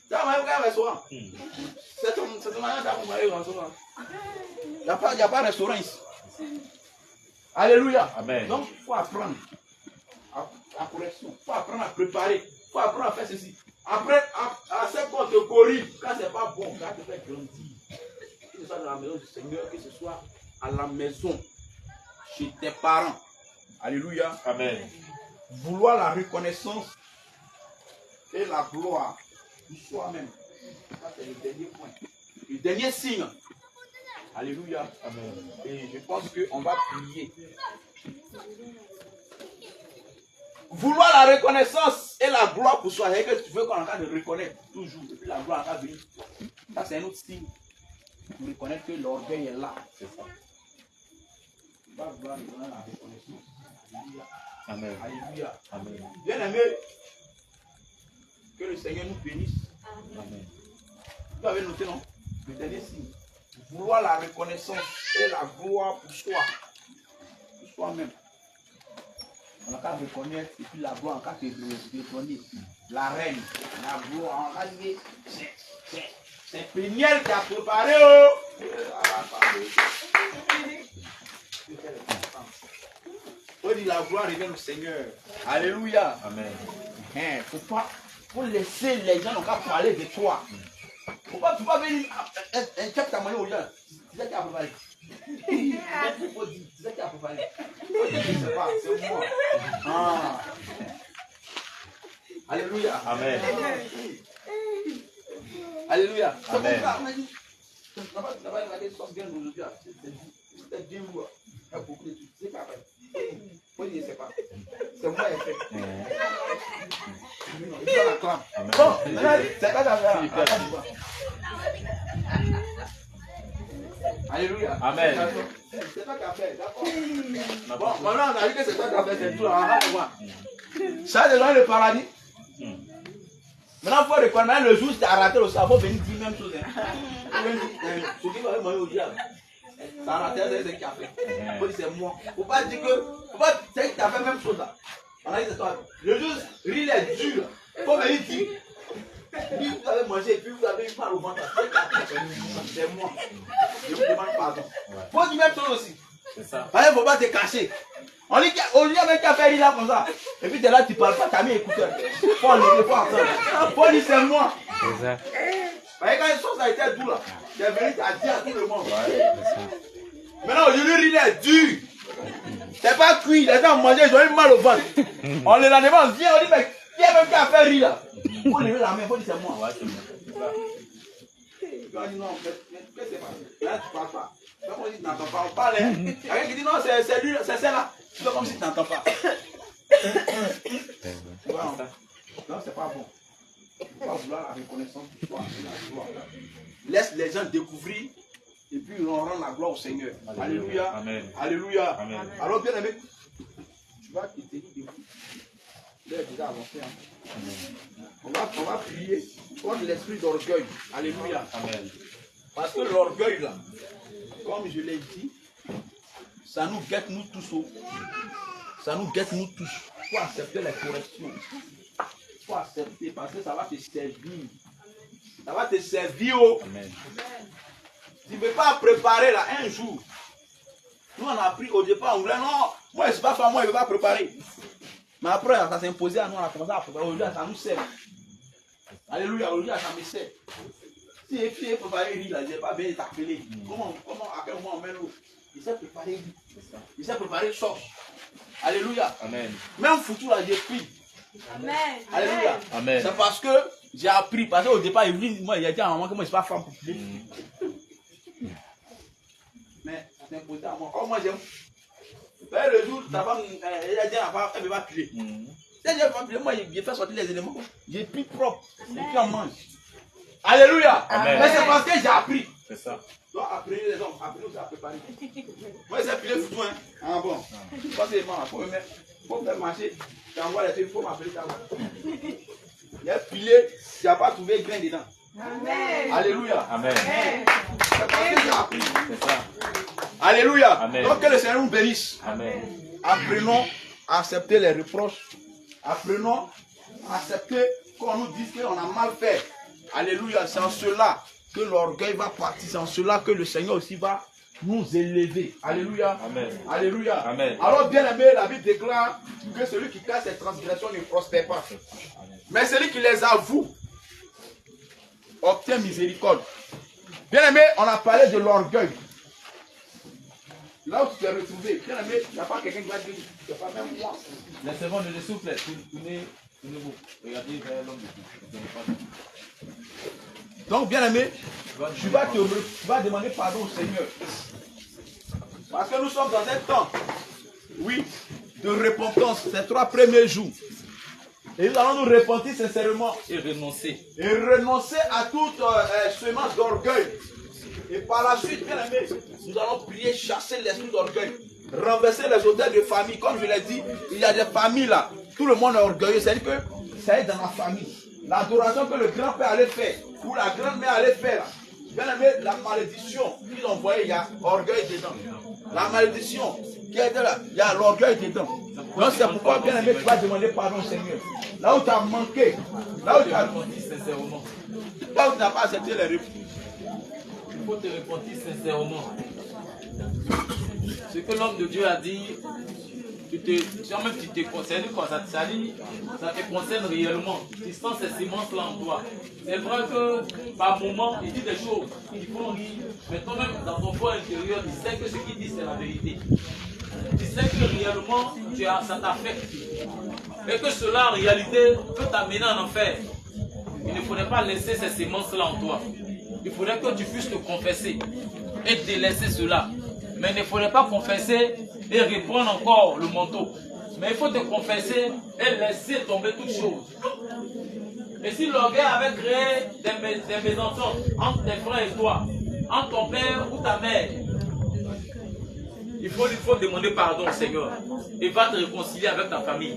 Tu vas manger au restaurant. C'est ton manière de manger au restaurant. Il n'y a pas de restaurant ici. Alléluia. Amen. Donc, il faut apprendre à correction. Il faut apprendre à préparer. Il faut apprendre à faire ceci. Après, à ce qu'on te corrige, quand ce n'est pas bon, quand tu fais grandir. Que ce soit dans la maison du Seigneur, que ce soit à la maison, chez tes parents. Alléluia. Amen. Vouloir la reconnaissance et la gloire de soi-même. Ça, c'est le dernier point. Le dernier signe. Alléluia. Amen. Et je pense qu'on va prier. Vouloir la reconnaissance et la gloire pour soi, c'est que tu veux qu'on en train de reconnaître toujours. Et puis la gloire va venir. Ça, c'est un autre signe. Pour reconnaître que l'orgueil est là. C'est ça. Tu vas vouloir la reconnaissance. Amen. Alléluia. Amen. Bien aimé, que le Seigneur nous bénisse. Amen. Vous avez noté, non? Le dernier signe. Vouloir la reconnaissance et la gloire pour soi. Pour soi-même. On a qu'à reconnaître et puis la gloire, on a qu'à reconnaître. La reine, la gloire, on a dit, c'est Péniel qui a préparé. On dit la gloire revient au Seigneur. Alléluia. Amen. Faut laisser les gens n'ont qu'à parler de toi. Faut pas venir check ta manière aux gens. C'est ça qui a préparé. C'est ça qui a préparé. C'est pas, c'est moi. Ah. Alléluia. Amen. Alléluia. Amen. On va regarder ce bien aujourd'hui. C'était bien lourd. Il y a beaucoup de trucs. C'est pas vrai. Faut dire c'est pas. C'est moi qui ai fait. Il faut la clame. Bon, c'est pas grave. Alléluia. Amen. C'est pas qu'à faire, d'accord. Bon, maintenant on a vu que c'est pas qu'à faire, c'est tout. Arrête-moi. Ça, c'est dans le paradis. Maintenant, il faut reconnaître le jour où tu as raté le cerveau, venir dire même chose. Ce qui va manger au diable. Ça a raté, c'est ce qu'il a fait. Il faut dire c'est moi. Il ne faut pas dire que. Faut pas dire que tu as fait la même chose là. On a dit c'est toi. Le jour où il est dur, il faut venir dire. Puis vous avez mangé et puis vous avez eu mal au ventre. C'est moi. Je vous demande pardon. Il faut dire même chose aussi. C'est ça. Il ne faut pas te cacher. On dit qu'au lieu même qu'à faire il là comme ça. Et puis tu es là, tu ne parles pas, tu as mis écouteur. Il faut enlever, il faut entendre. Il faut dire c'est moi. C'est ça. Voyez, quand une chose a été doux là, tu es venu à dire à tout le monde. Ouais, c'est ça. Maintenant aujourd'hui il est dur. C'est pas cuit, les gens ont mangé, ils ont eu mal au ventre. On les demande, viens, on dit mais qui est même qui a fait rire là? Il faut lever la main, il faut dire c'est moi. Ouais, c'est bon. C'est ça. On dit non, qu'est-ce qui s'est passé? Là tu parles pas. Donc on dit tu n'entends pas, on parle. Il y a quelqu'un qui dit non, c'est lui, c'est celle-là. Tu fais comme si tu n'entends pas. Non, c'est pas bon. Il faut pas vouloir la reconnaissance de toi, la gloire. Laisse les gens découvrir et puis on rend la gloire au Seigneur. Alléluia. Amen. Alléluia. Amen. Alors bien aimé, tu vas quitter de vous. Là, déjà avancé. On va prier contre l'esprit d'orgueil. Alléluia. Amen. Parce que l'orgueil là, comme je l'ai dit, ça nous guette nous tous. Ça nous guette nous tous. Il faut accepter les corrections. Il faut accepter parce que ça va te servir. Ça va te servir. Amen. Tu ne peux pas préparer là un jour. Nous on a appris au départ, on voulait non, moi je ne sais pas faire, moi je ne vais pas préparer. Mais après ça s'est imposé à nous, on a commencé à préparer. Aujourd'hui ça nous sert. Alléluia, aujourd'hui ça me sert. Si il faut préparer riz là, je n'ai pas bien t'appeler. Comment, à quel moment on met l'eau? Il sait préparer riz. Il sait préparer sauce. Alléluia. Amen. Même foutu là, j'ai pris. Amen. Alléluia. Amen. C'est parce que j'ai appris. Parce qu'au départ, il dit, moi, il a dit à maman que moi je ne suis pas femme pour filer. Mais c'est imposé à moi. Comme moi j'aime. Le jour, ta femme, elle a dit à ma femme, elle ne veut pas piler. Si elle ne veut pas piler, moi j'ai fait sortir les éléments. J'ai pris propre. Et puis on mange. Alléluia. Amen. Mais c'est parce que j'ai appris. C'est ça. Donc apprenez les hommes, apprenez aussi à préparer. Moi j'ai pilé foutu, hein. Ah bon. Parce que il faut faire marcher. Tu envoies les filles, il faut m'appeler ta voix. Il a pilé, tu n'as pas trouvé grain dedans. Amen. Alléluia. Amen. C'est parce que j'ai appris. C'est ça. Alléluia. Amen. Donc que le Seigneur nous bénisse. Amen. Apprenons à accepter les reproches. Apprenons à accepter qu'on nous dise qu'on a mal fait. Alléluia. C'est en cela que l'orgueil va partir. C'est en cela que le Seigneur aussi va nous élever. Alléluia. Amen. Alléluia. Amen. Alors bien aimé, la Bible déclare que celui qui cache ses transgressions ne prospère pas. Mais celui qui les avoue obtient miséricorde. Bien aimé, on a parlé de l'orgueil. Là où tu t'es retrouvé, bien aimé, il n'y a pas quelqu'un qui va dire, tu n'es pas même moi. Les secondes de souffle, tournez-vous. Regardez vers l'homme de Dieu. Donc, bien aimé, tu vas demander pardon au Seigneur. Parce que nous sommes dans un temps, oui, de repentance, ces 3 premiers jours. Et nous allons nous repentir sincèrement. Et renoncer. Et renoncer à toute semence d'orgueil. Et par la suite, bien aimé, nous allons prier, chasser l'esprit d'orgueil. renverser les auteurs de famille. Comme je l'ai dit, il y a des familles là. Tout le monde est orgueilleux. C'est-à-dire que ça est dans la famille. L'adoration que le grand-père allait faire, ou la grand-mère allait faire là. Bien aimé, la malédiction qu'ils ont envoyée, il y a orgueil dedans. La malédiction qui est là, il y a l'orgueil dedans. Donc c'est pourquoi, bien aimé, tu vas demander pardon au Seigneur. Là où tu as manqué, là où tu as repentir sincèrement. là où tu n'as pas accepté les repas. Il faut te repentir sincèrement. Ce que l'homme de Dieu a dit, tu te concernes quoi, ça te concerne réellement. Tu sens ces semences-là en toi. C'est vrai que par moment, il dit des choses qui font rire, mais toi-même, dans ton fond intérieur, tu sais que ce qu'il dit, c'est la vérité. Tu sais que réellement, ça t'affecte. Et que cela, en réalité, peut t'amener en enfer. Il ne faudrait pas laisser ces semences-là en toi. Il faudrait que tu puisses te confesser et délaisser cela. Mais il ne faudrait pas confesser et reprendre encore le manteau. Mais il faut te confesser et laisser tomber toutes choses. Et si l'orgueil avait créé des mésententes entre tes frères et toi, entre ton père ou ta mère, il faut demander pardon au Seigneur et va te réconcilier avec ta famille.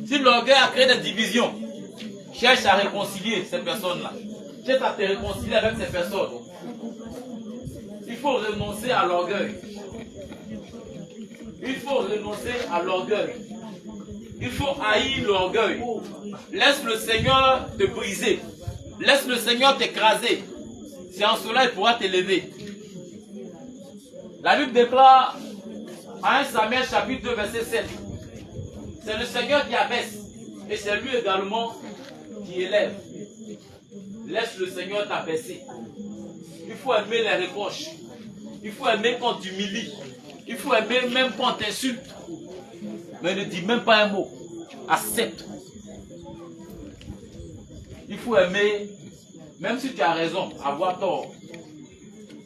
Si l'orgueil a créé des divisions, cherche à réconcilier ces personnes-là. Cherche à te réconcilier avec ces personnes. Il faut renoncer à l'orgueil. Il faut renoncer à l'orgueil. Il faut haïr l'orgueil. Laisse le Seigneur te briser. Laisse le Seigneur t'écraser. C'est en cela qu'il pourra t'élever. La Bible déclare à 1 Samuel chapitre 2 verset 7. C'est le Seigneur qui abaisse. Et c'est lui également qui élève. Laisse le Seigneur t'abaisser. Il faut aimer les reproches. Il faut aimer quand tu humilies. Il faut aimer même quand on t'insulte. Mais ne dis même pas un mot. Accepte. Il faut aimer, même si tu as raison, avoir tort.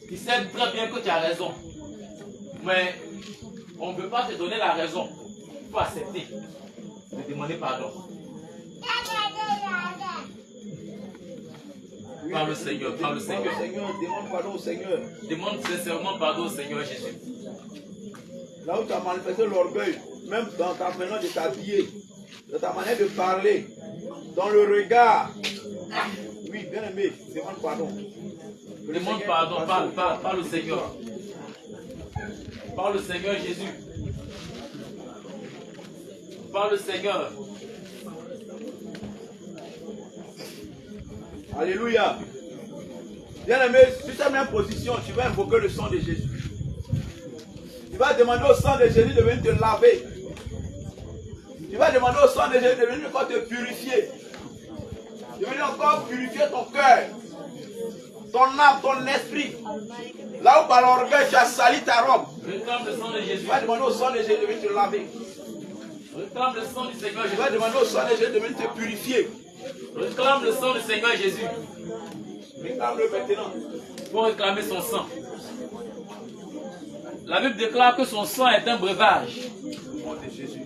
Tu sais très bien que tu as raison. Mais on ne peut pas te donner la raison. Il faut accepter. De demander pardon. Par le Seigneur, par le Seigneur. Demande pardon au Seigneur. Demande sincèrement pardon au Seigneur Jésus. Là où tu as manifesté l'orgueil, même dans ta manière de t'habiller, dans ta manière de parler, dans le regard. Oui, bien aimé, demande pardon. Demande pardon, parle au Seigneur. Parle au Seigneur Jésus. Parle au Seigneur. Alléluia. Bien aimé, si tu as mis en position, tu vas invoquer le sang de Jésus. Tu vas demander au sang de Jésus de venir te laver. Tu vas demander au sang de Jésus de venir encore te purifier. De venir encore purifier ton cœur, ton âme, ton esprit. Là où par l'orgueil tu as sali ta robe. Réclame le sang de Jésus. Tu vas demander au sang de Jésus de venir te laver. Réclame le sang du Seigneur Tu Jésus. vas demander au sang de Jésus de venir te purifier. Réclame le sang du Seigneur Jésus. Réclame-le maintenant. Pour réclamer son sang. La Bible déclare que son sang est un breuvage. Au nom de Jésus.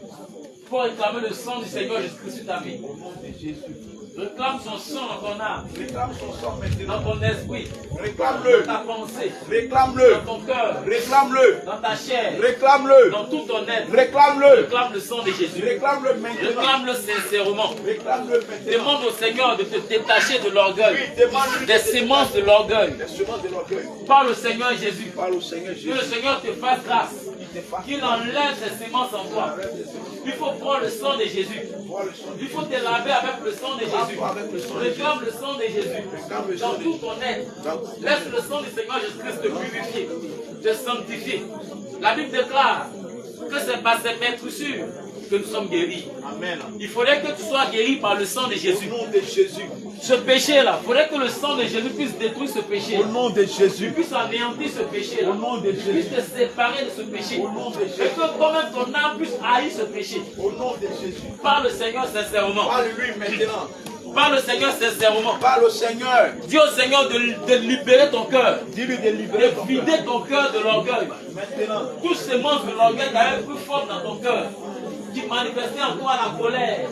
Pour réclamer le sang du Seigneur Jésus-Christ sur ta vie. Au nom de Jésus. Réclame son sang dans ton âme, Réclame son sang dans maintenant. ton esprit, Réclame-le. dans ta pensée, Réclame-le. dans ton cœur, Réclame-le. dans ta chair, Réclame-le. dans tout ton être. Réclame-le. Réclame le sang de Jésus. Réclame-le maintenant. Réclame-le sincèrement. Réclame-le maintenant. Demande au Seigneur de te détacher de l'orgueil, Oui, demande-lui des sémences de l'orgueil. les semences de l'orgueil. Parle au Seigneur Jésus. Parle au Seigneur Que Jésus. le Seigneur te fasse grâce, Il te fasse qu'il enlève ces sémences en toi. Il faut prendre le sang de Jésus. voir le sang de Il faut te laver avec le sang de Jésus. Lave-toi avec le sang de Jésus. Réclame le sang de Jésus Réclame le sang dans de tout Jésus. ton être. Dans- Laisse le sang du Seigneur Jésus-Christ te purifier, te sanctifier. La Bible déclare que c'est par cette maîtrissure que nous sommes guéris. Amen. Il faudrait que tu sois guéri par le sang de Au Jésus. nom de Jésus. Ce péché-là, il faudrait que le sang de Jésus puisse détruire ce péché. Au nom de Jésus. Puisse anéantir ce péché-là. Au nom de Puisse Jésus. te séparer de ce péché. Au nom de Et Jésus. que toi-même ton âme puisse haïr ce péché. Au nom de Jésus. Parle au Seigneur sincèrement. Parle-lui maintenant. Parle au Seigneur sincèrement. Parle au Seigneur. Dis au Seigneur de libérer ton cœur. Dis-lui de libérer ton De vider ton cœur de l'orgueil. Maintenant. Toutes ces monstres de l'orgueil qui avaient plus fort dans ton cœur. Qui manifestaient en toi la colère,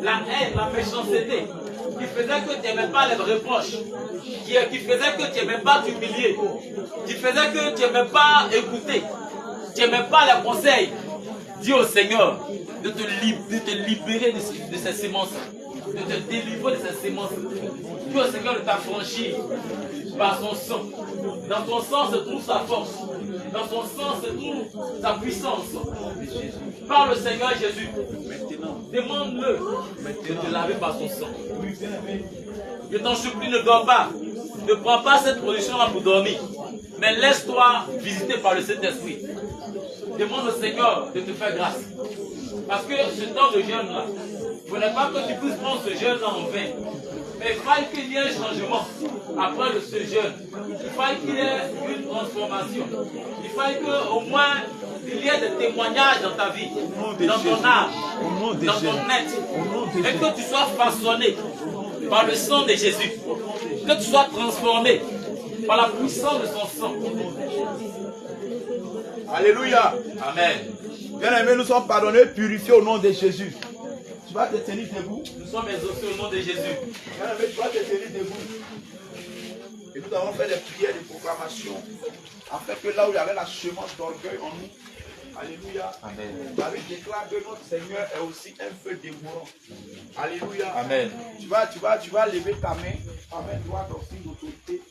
la haine, la méchanceté. qui faisait que tu n'aimais pas les reproches, qui faisait que tu n'aimais pas t'humilier, qui faisait que tu n'aimais pas écouter, tu n'aimais pas les conseils, dis au Seigneur de te libérer de ces sémences, de te délivrer de ces sémences. Dis au Seigneur de t'affranchir par son sang. Dans ton sang se trouve sa force. Dans son sang se trouve sa puissance. Par le Seigneur Jésus. Demande-le de te laver par son sang. Je t'en supplie, ne dors pas. Ne prends pas cette position-là pour dormir. Mais laisse-toi visiter par le Saint-Esprit. Demande au Seigneur de te faire grâce. Parce que ce temps de jeûne-là, il ne faudrait pas que tu puisses prendre ce jeûne-là en vain. Mais il faut qu'il y ait un changement après ce jeûne. Il faut qu'il y ait une transformation. Il faut qu'au moins il y ait des témoignages dans ta vie, dans ton âme, dans ton être. Et que tu sois façonné par le sang de Jésus. Que tu sois transformé par la puissance de son sang. Alléluia. Amen. Bien-aimés, nous sommes pardonnés, purifiés au nom de Jésus. Tu vas te tenir debout. Nous sommes exaucés au nom de Jésus. Bien-aimé, tu vas te tenir debout. Et nous avons fait des prières de proclamation afin que là où il y avait la semence d'orgueil en nous, alléluia, Amen. David déclare que notre Seigneur est aussi un feu dévorant. Alléluia. Amen. Tu vas lever ta main, main droite en signe d'autorité.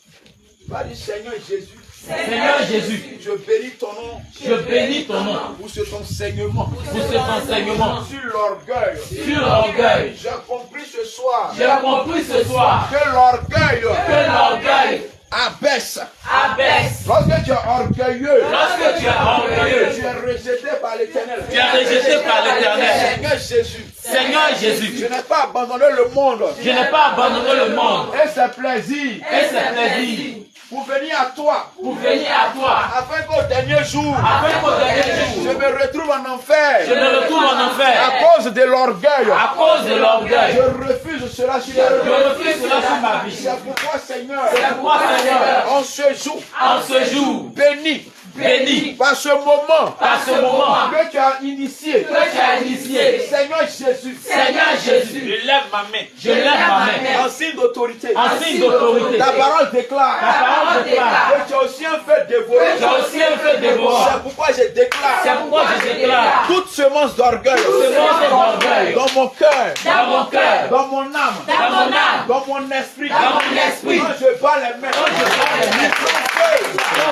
Tu vas dire Seigneur Jésus. Seigneur Jésus, Je bénis ton nom. je bénis ton nom Pour cet enseignement. pour cet enseignement Sur l'orgueil. sur l'orgueil. J'ai compris ce soir J'ai compris ce soir que l'orgueil que l'orgueil abaisse. abaisse. Lorsque tu es orgueilleux, Lorsque tu es orgueilleux, tu es rejeté par l'Éternel. tu es rejeté par l'Éternel. Seigneur Jésus, Seigneur Jésus, je n'ai pas abandonné le monde je n'ai pas abandonné le monde et ses plaisirs et ses plaisirs pour venir à toi, pour venir à toi, afin qu'au dernier jour, afin qu'au dernier je jour, me retrouve en enfer je me retrouve en à enfer cause de l'orgueil. à cause de Je l'orgueil. refuse cela sur la Je refuse cela sur ma vie. C'est pourquoi, Seigneur, C'est pourquoi, Seigneur, en ce jour, en ce jour, béni béni par ce moment par ce moment que tu as initié, que tu as initié, Seigneur Jésus, Seigneur Jésus, je lève ma main je lève ma main en signe d'autorité. en signe d'autorité. Ta parole déclare Ta parole déclare que tu as aussi un fait dévoré. que tu as aussi un feu dévorant. C'est pourquoi je déclare C'est pourquoi je déclare toute semence d'orgueil semence d'orgueil dans mon cœur, dans mon cœur, dans mon âme, dans mon âme, dans mon esprit. dans mon esprit. Quand je bats les mains, Quand je bats les mains,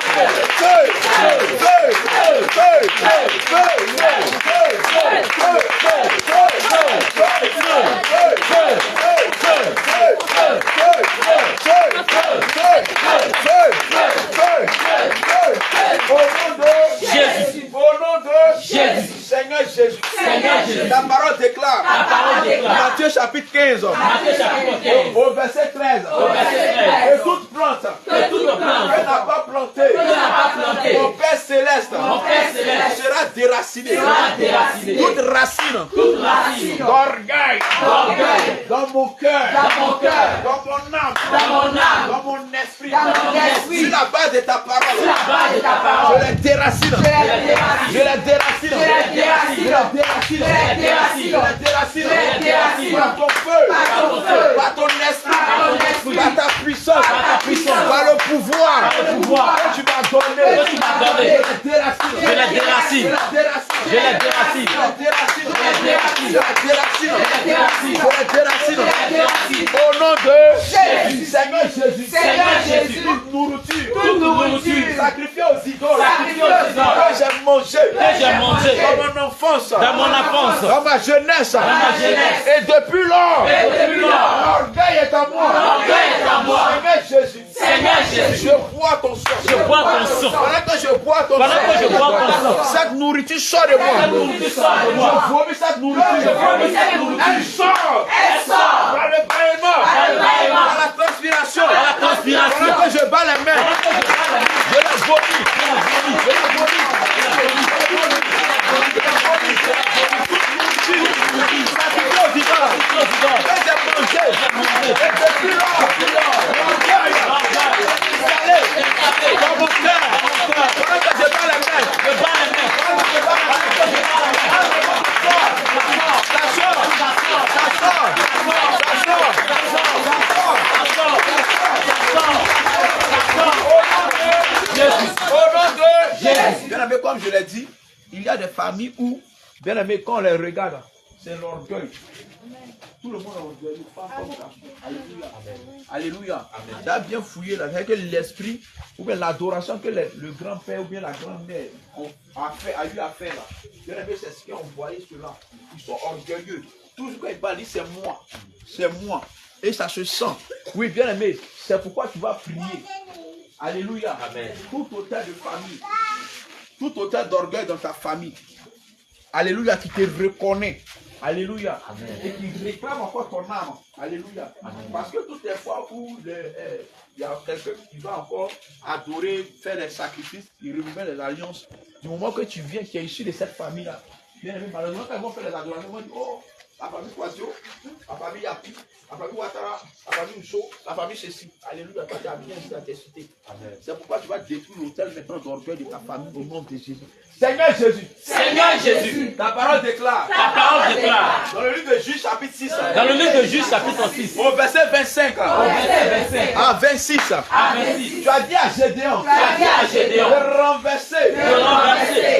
Jésus. Au nom de Jésus. Seigneur Jésus. Seigneur Jésus. Ta parole déclare. Ta parole déclare. Matthieu chapitre 15. Matthieu chapitre 15, Au verset 13. au verset 13. Et toute plante Que toute plante que n'a pas planté, que n'a pas planté, mon Père céleste, mon Père céleste, sera déraciné. sera déraciné. Toute racine Toute racine d'orgueil d'orgueil dans mon cœur, dans mon cœur, dans mon âme, dans mon âme, dans mon esprit, Dans mon esprit. sur la base de ta sur parole, la base de ta je parole. les déracine. Je les déracine. Je les déracine. Je les déracine. Je les déracine. Je les déracine. Je les déracine. Je les déracine. Par ton feu. Par ton feu. Par ton esprit. Par ton esprit. Par ta puissance. Par ta puissance. Par le pouvoir. Par le pouvoir. Que tu m'as donné. Que tu m'as donné. Je les déracine. Je les déracine. Je les déracine. Je les déracine. Je les déracine. Je les déracine. Je les déracine. Je les déracine. Je les déracine. Je les déracine. Au nom de Jésus. Seigneur Jésus. Seigneur Jésus. Toute nourriture. Toute nourriture Sacrifiée aux idoles. sacrifiée aux idoles Que j'ai mangé. que j'ai mangé Dans mon enfance. dans mon enfance, Dans ma jeunesse. ma jeunesse. Et depuis lors. et depuis lors, L'orgueil est à moi. l'orgueil est à moi. Seigneur Jésus. Seigneur Jésus, Je bois ton sang. je bois ton sang. Pendant que je bois ton Pendant que je bois ton sang, cette nourriture sort de moi. cette nourriture sort de Je moi. vomis cette nourriture. Je vomis cette nourriture. Elle sort. Elle sort Par le bâillement. Par le bâillement. Par la transpiration. par la transpiration. Pendant que je bats les mains. Pendant que je bats les mains, Je les vomis. je la vomis. Je les vomis. Sacrifié aux idoles. Que j'ai mangé. Et depuis lors. L'orgueil. Installé. Dans mon cœur. Pendant que je bats les mains. Je bats les mains. Ça sort. Ça sort. Ça sort. Ça sort. Bien aimé, comme je l'ai dit, il y a des familles où, bien aimé, quand on les regarde, c'est l'orgueil. Tout le monde est orgueilleux, femme comme ça. Alléluia. Alléluia. Tu as bien fouillé là, c'est que l'esprit, ou bien l'adoration que le grand-père ou bien la grand-mère a eu à faire là. Bien aimé, c'est ce qu'ils ont envoyé cela. Ils sont orgueilleux. Toujours quand ils parlent, c'est moi. C'est moi. Et ça se sent. Oui, bien aimé, c'est pourquoi tu vas prier. Alléluia. Amen. Tout auteur de famille, tout auteur d'orgueil dans ta famille. Alléluia, qui te reconnaît. Alléluia. Amen. Et qui réclame encore ton âme. Alléluia. Amen. Parce que toutes les fois où il y a quelqu'un qui va encore adorer, faire des sacrifices, il renouvelle les alliances. Du moment que tu viens, qui est issu de cette famille-là, bien aimé, malheureusement, quand ils vont faire les adorations, ils vont dire, oh, la famille Kwasio, la famille Yapi, la famille Ouattara, la famille Mousso, la famille ceci. Alléluia, toi tu as bien ici à tes cités. C'est pourquoi tu vas détruire l'autel maintenant d'orgueil de ta famille au nom de Jésus. Seigneur Jésus. Seigneur Jésus. Ta parole déclare. Ta parole déclare. Dans le livre de Juge chapitre 6. Dans le livre de Juge chapitre 6. Au verset 25. Au verset 25. À 26. À 26. Tu as dit à Gédéon. Tu as dit à Gédéon. De renverser.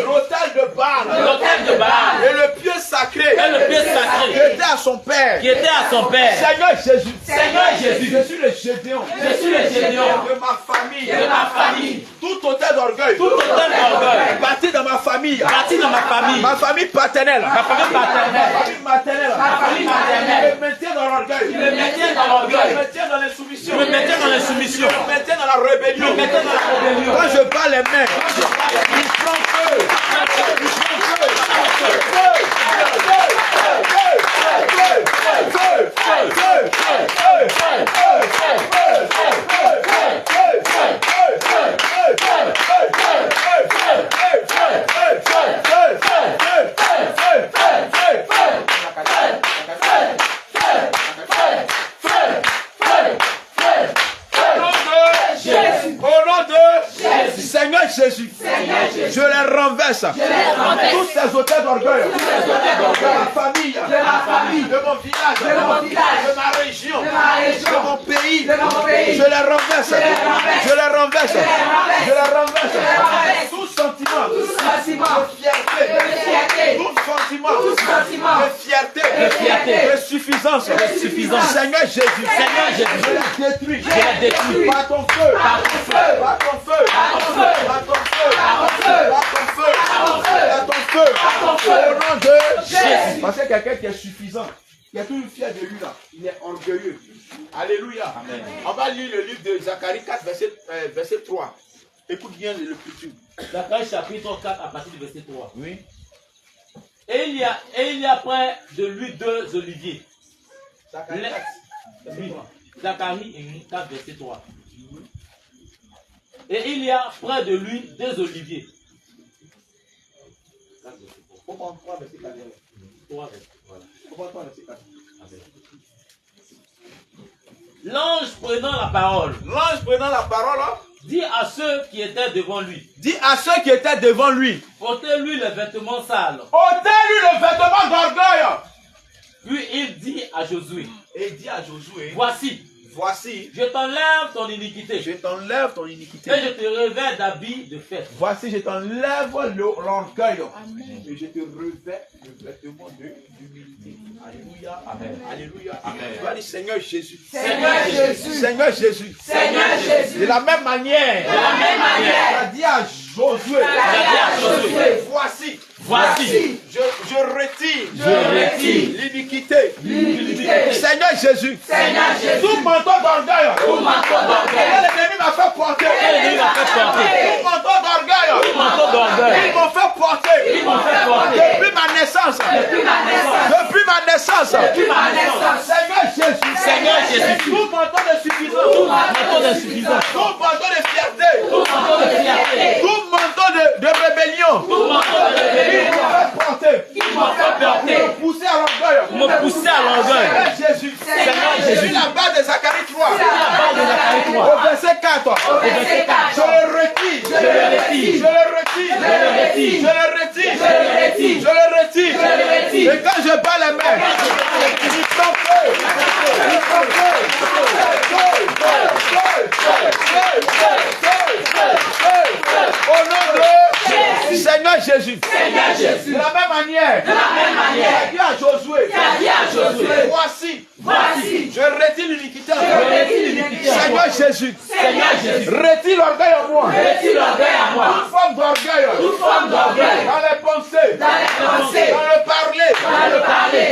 L'autel de Baal. L'autel de Baal. Et le pieu sacré. Et le pieu sacré. Qui était à son père. Qui était à son père. Seigneur Jésus. Seigneur Jésus. Je suis le Gédéon. Je suis le Gédéon. De ma famille. De ma famille. Tout autel d'orgueil. Tout autel d'orgueil. Bâti dans ma famille. Bâti dans ma famille. Ma famille paternelle. Ma famille paternelle. Ma famille maternelle. Ma famille maternelle. Je me maintiens dans l'orgueil. Je me maintiens dans l'orgueil. Je me maintiens dans l'insoumission. Je me maintiens dans l'insoumission. Je me maintiens dans la rébellion. Je me maintiens dans la rébellion. Quand je bats les mains, il prend feu. Il prend Au nom de Jésus. Seigneur Jésus, je les renverse. Tous ces autels d'orgueil de ma famille, de mon village, de ma région, de mon pays, je les renverse. Je les renverse. Je les renverse. Tout sentiment de fierté, tout sentiment de fierté, de suffisance. Seigneur Jésus, je les détruis. Par ton feu, par ton feu, par ton feu, par ton feu, par ton feu, par ton feu, par ton feu, par ton feu, au nom de Jésus. Parce que quelqu'un qui est suffisant, qui est toujours fier de lui là, il est orgueilleux. Alléluia. Amen. On va lire le livre de Zacharie 4, verset 3. Écoute bien le futur. Zacharie chapitre 4 à partir du verset 3. Oui. Et il y a près de lui 2 oliviers. Zacharie 4. Oui. Zacharie 4 verset 3. Et il y a près de lui 2 oliviers. L'ange prenant la parole. L'ange prenant la parole, dit à ceux qui étaient devant lui. Dit à ceux qui étaient devant lui. Ôtez-lui les vêtements sales. Ôtez-lui le vêtement d'orgueil. Puis il dit à Josué. Et il dit à Josué. Voici, je t'enlève ton iniquité. Je t'enlève ton iniquité. Et je te revêt d'habits de fête. Voici, je t'enlève l'orgueil. Et je te revêt le vêtement d'humilité. Alléluia. Amen. Alléluia. Amen. Tu vas dire Seigneur Jésus. Seigneur Jésus. Seigneur Jésus. Seigneur Jésus. De la même manière. De la même manière. Tu as dit à Josué. Voici. Je retire. L'iniquité. Seigneur Jésus. Tout manteau d'orgueil. L'ennemi m'a fait porter. Tout manteau d'orgueil. Ils m'ont fait porter. Depuis ma naissance. Seigneur Jésus. Tout manteau de suffisance. Tout manteau de fierté. Tout manteau de rébellion. Il m'a fait porter. Me pousser à l'orgueil. Seigneur Jésus. La base de Zacharie 3. Au verset 4. Je le retire. Et quand je bats les mains, il prend feu. Au nom de Jésus. De la même manière. Il a dit à Josué. Voici. Je retire l'iniquité. Seigneur Jésus. Retire l'orgueil en moi. Toute forme d'orgueil. Dans les pensées. Dans le parler.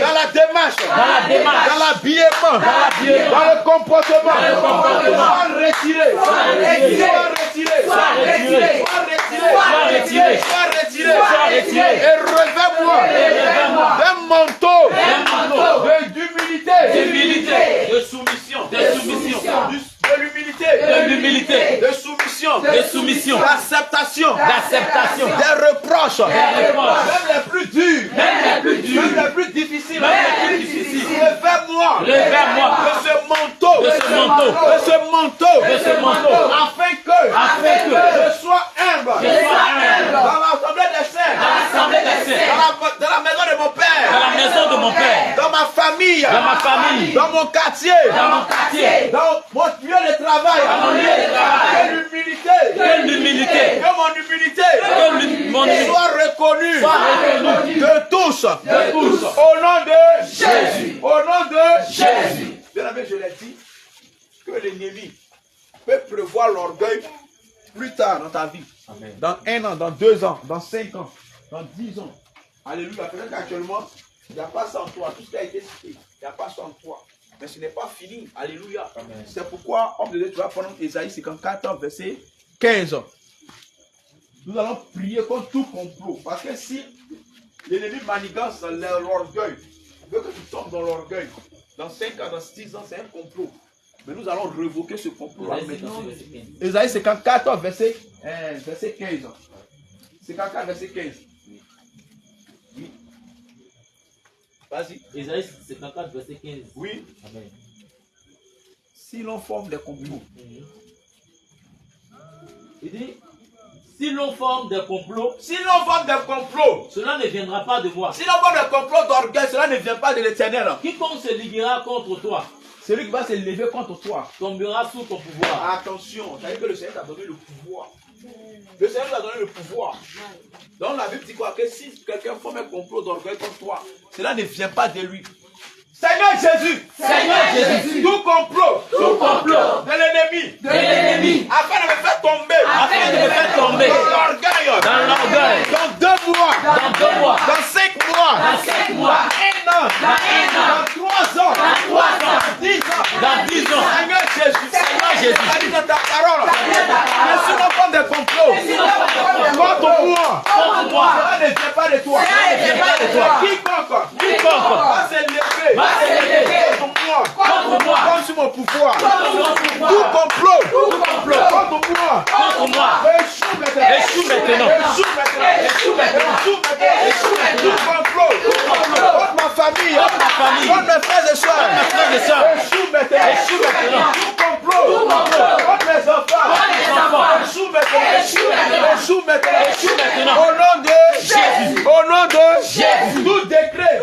Dans la démarche. Dans l'habillement. Dans le comportement. Sois retiré. Et revêt-moi d'un manteau d'humilité, de soumission, de l'humilité, de soumission, d'acceptation, des reproches, même les plus durs, même les plus difficiles. Revêt-moi de ce manteau, afin que je sois humble dans l'assemblée des saints, dans la maison de mon père, dans ma famille, dans mon quartier, dans mon lieu de travail. Que l'humilité, que mon humilité soit reconnue de tous. Au nom de Jésus. Bien aimé, je l'ai dit, que l'ennemi peut prévoir l'orgueil plus tard dans ta vie. Amen. Dans 1 an, dans 2 ans, dans 5 ans, dans 10 ans. Alléluia. Peut-être qu'actuellement, il n'y a pas ça en toi. Tout ce qui a été cité, il n'y a pas ça en toi. Mais ce n'est pas fini. Alléluia. C'est pourquoi, homme de Dieu, tu vas prendre Ésaïe 54, verset 15. Nous allons prier contre tout complot. Parce que si l'ennemi manigance l'orgueil, il veut que tu tombes dans l'orgueil. Dans 5 ans, dans 6 ans, c'est un complot. Mais nous allons révoquer ce complot maintenant. Ésaïe 54, verset 15. 54, verset 15. Oui. Vas-y. Ésaïe 54, verset 15. Oui. Amen. Si l'on forme des complots. Il dit, si l'on forme des complots, Cela ne viendra pas de moi. Si l'on forme des complots d'orgueil, cela ne vient pas de l'Éternel. Quiconque se liguera contre toi, celui qui va se lever contre toi, tombera sous ton pouvoir. Attention, c'est-à-dire que le Seigneur t'a donné le pouvoir. Le Seigneur t'a donné le pouvoir. Donc la Bible dit quoi? Que si quelqu'un forme un complot d'orgueil contre toi, cela ne vient pas de lui. Seigneur Jésus, tout complot de l'ennemi, afin de me faire tomber, dans l'orgueil, dans 2 mois, dans 5 mois, dans 1 an, dans 3 ans, dans 10 ans, Seigneur Jésus, a dit dans ta parole, que si l'on forme des complots contre moi, cela ne vient pas de toi. Quiconque va se lever contre moi, comme sur mon pouvoir, tout complot contre moi, échoue maintenant. Tout complot contre ma famille, contre mes frères et soeurs, échoue maintenant. Tout complot contre mes enfants, échoue maintenant. Au nom de Jésus, tout décret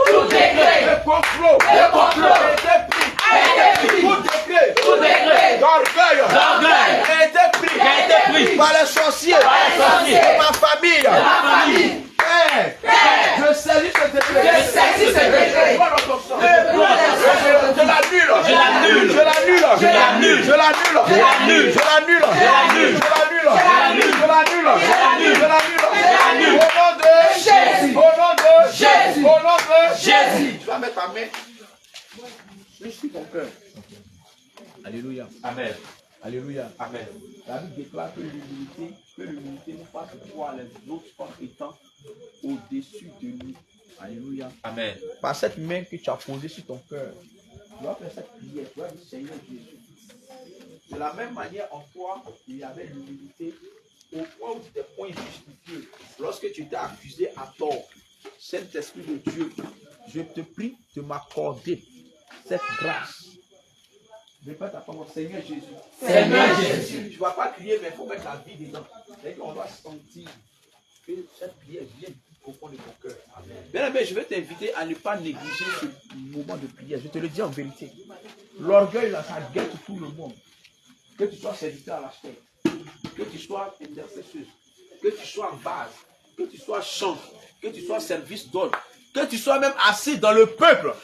de complot tout décret d'orgueil a été pris par les sorciers de ma famille. Père, je saisis ce décret. Je l'annule. Au nom de Jésus. Tu vas mettre ta main sur ton cœur. Alléluia. Amen. Alléluia. Amen. La Bible déclare que l'humilité nous fasse voir les autres comme étant au-dessus de nous. Alléluia. Amen. Par cette main que tu as posée sur ton cœur, tu vas faire cette prière. Tu vas dire Seigneur Jésus. De la même manière en toi, il y avait l'humilité au point où tu t'es point justifié. Lorsque tu t'es accusé à tort, Saint-Esprit de Dieu, je te prie de m'accorder cette grâce. Répète après moi, Seigneur Jésus. Je ne vais pas crier, mais il faut mettre la vie dedans. C'est-à-dire qu'on doit sentir que cette prière vient au fond de ton cœur. Bien aimé, je vais t'inviter à ne pas négliger ce moment de prière. Je te le dis en vérité. L'orgueil, là, ça guette tout le monde. Que tu sois serviteur à la chair, que tu sois intercesseuse, que tu sois en base, que tu sois chant, que tu sois service d'ordre, que tu sois même assis dans le peuple.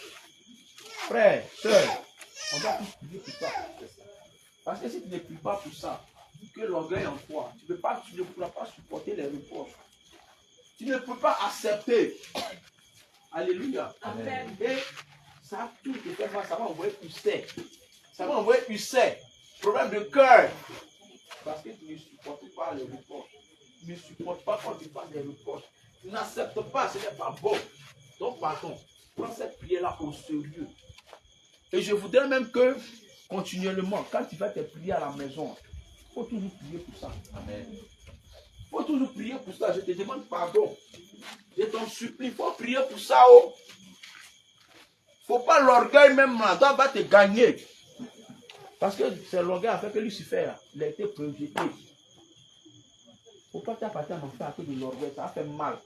Frère, soeur, on va tous prier pour ça. Parce que si tu ne pries pas pour ça, que l'orgueil en toi, tu ne pourras pas supporter les reproches. Tu ne peux pas accepter. Alléluia. Amen. Et ça, tout te fait mal, ça va envoyer ulcère. Ça va envoyer ulcère. Problème de cœur. Parce que tu ne supportes pas les reproches. Tu ne supportes pas quand tu passes des reproches. Tu n'acceptes pas, ce n'est pas bon. Donc, pardon, prends cette prière-là au sérieux. Et je voudrais même que, continuellement, quand tu vas te prier à la maison, il faut toujours prier pour ça. Amen. Il faut toujours prier pour ça. Je te demande pardon. Je t'en supplie, il faut prier pour ça. Oh. Il ne faut pas l'orgueil même là, ça va te gagner. Parce que c'est l'orgueil a fait que Lucifer, il a été projeté. Il ne faut pas t'appartenir à mon frère à cause de l'orgueil, ça fait mal.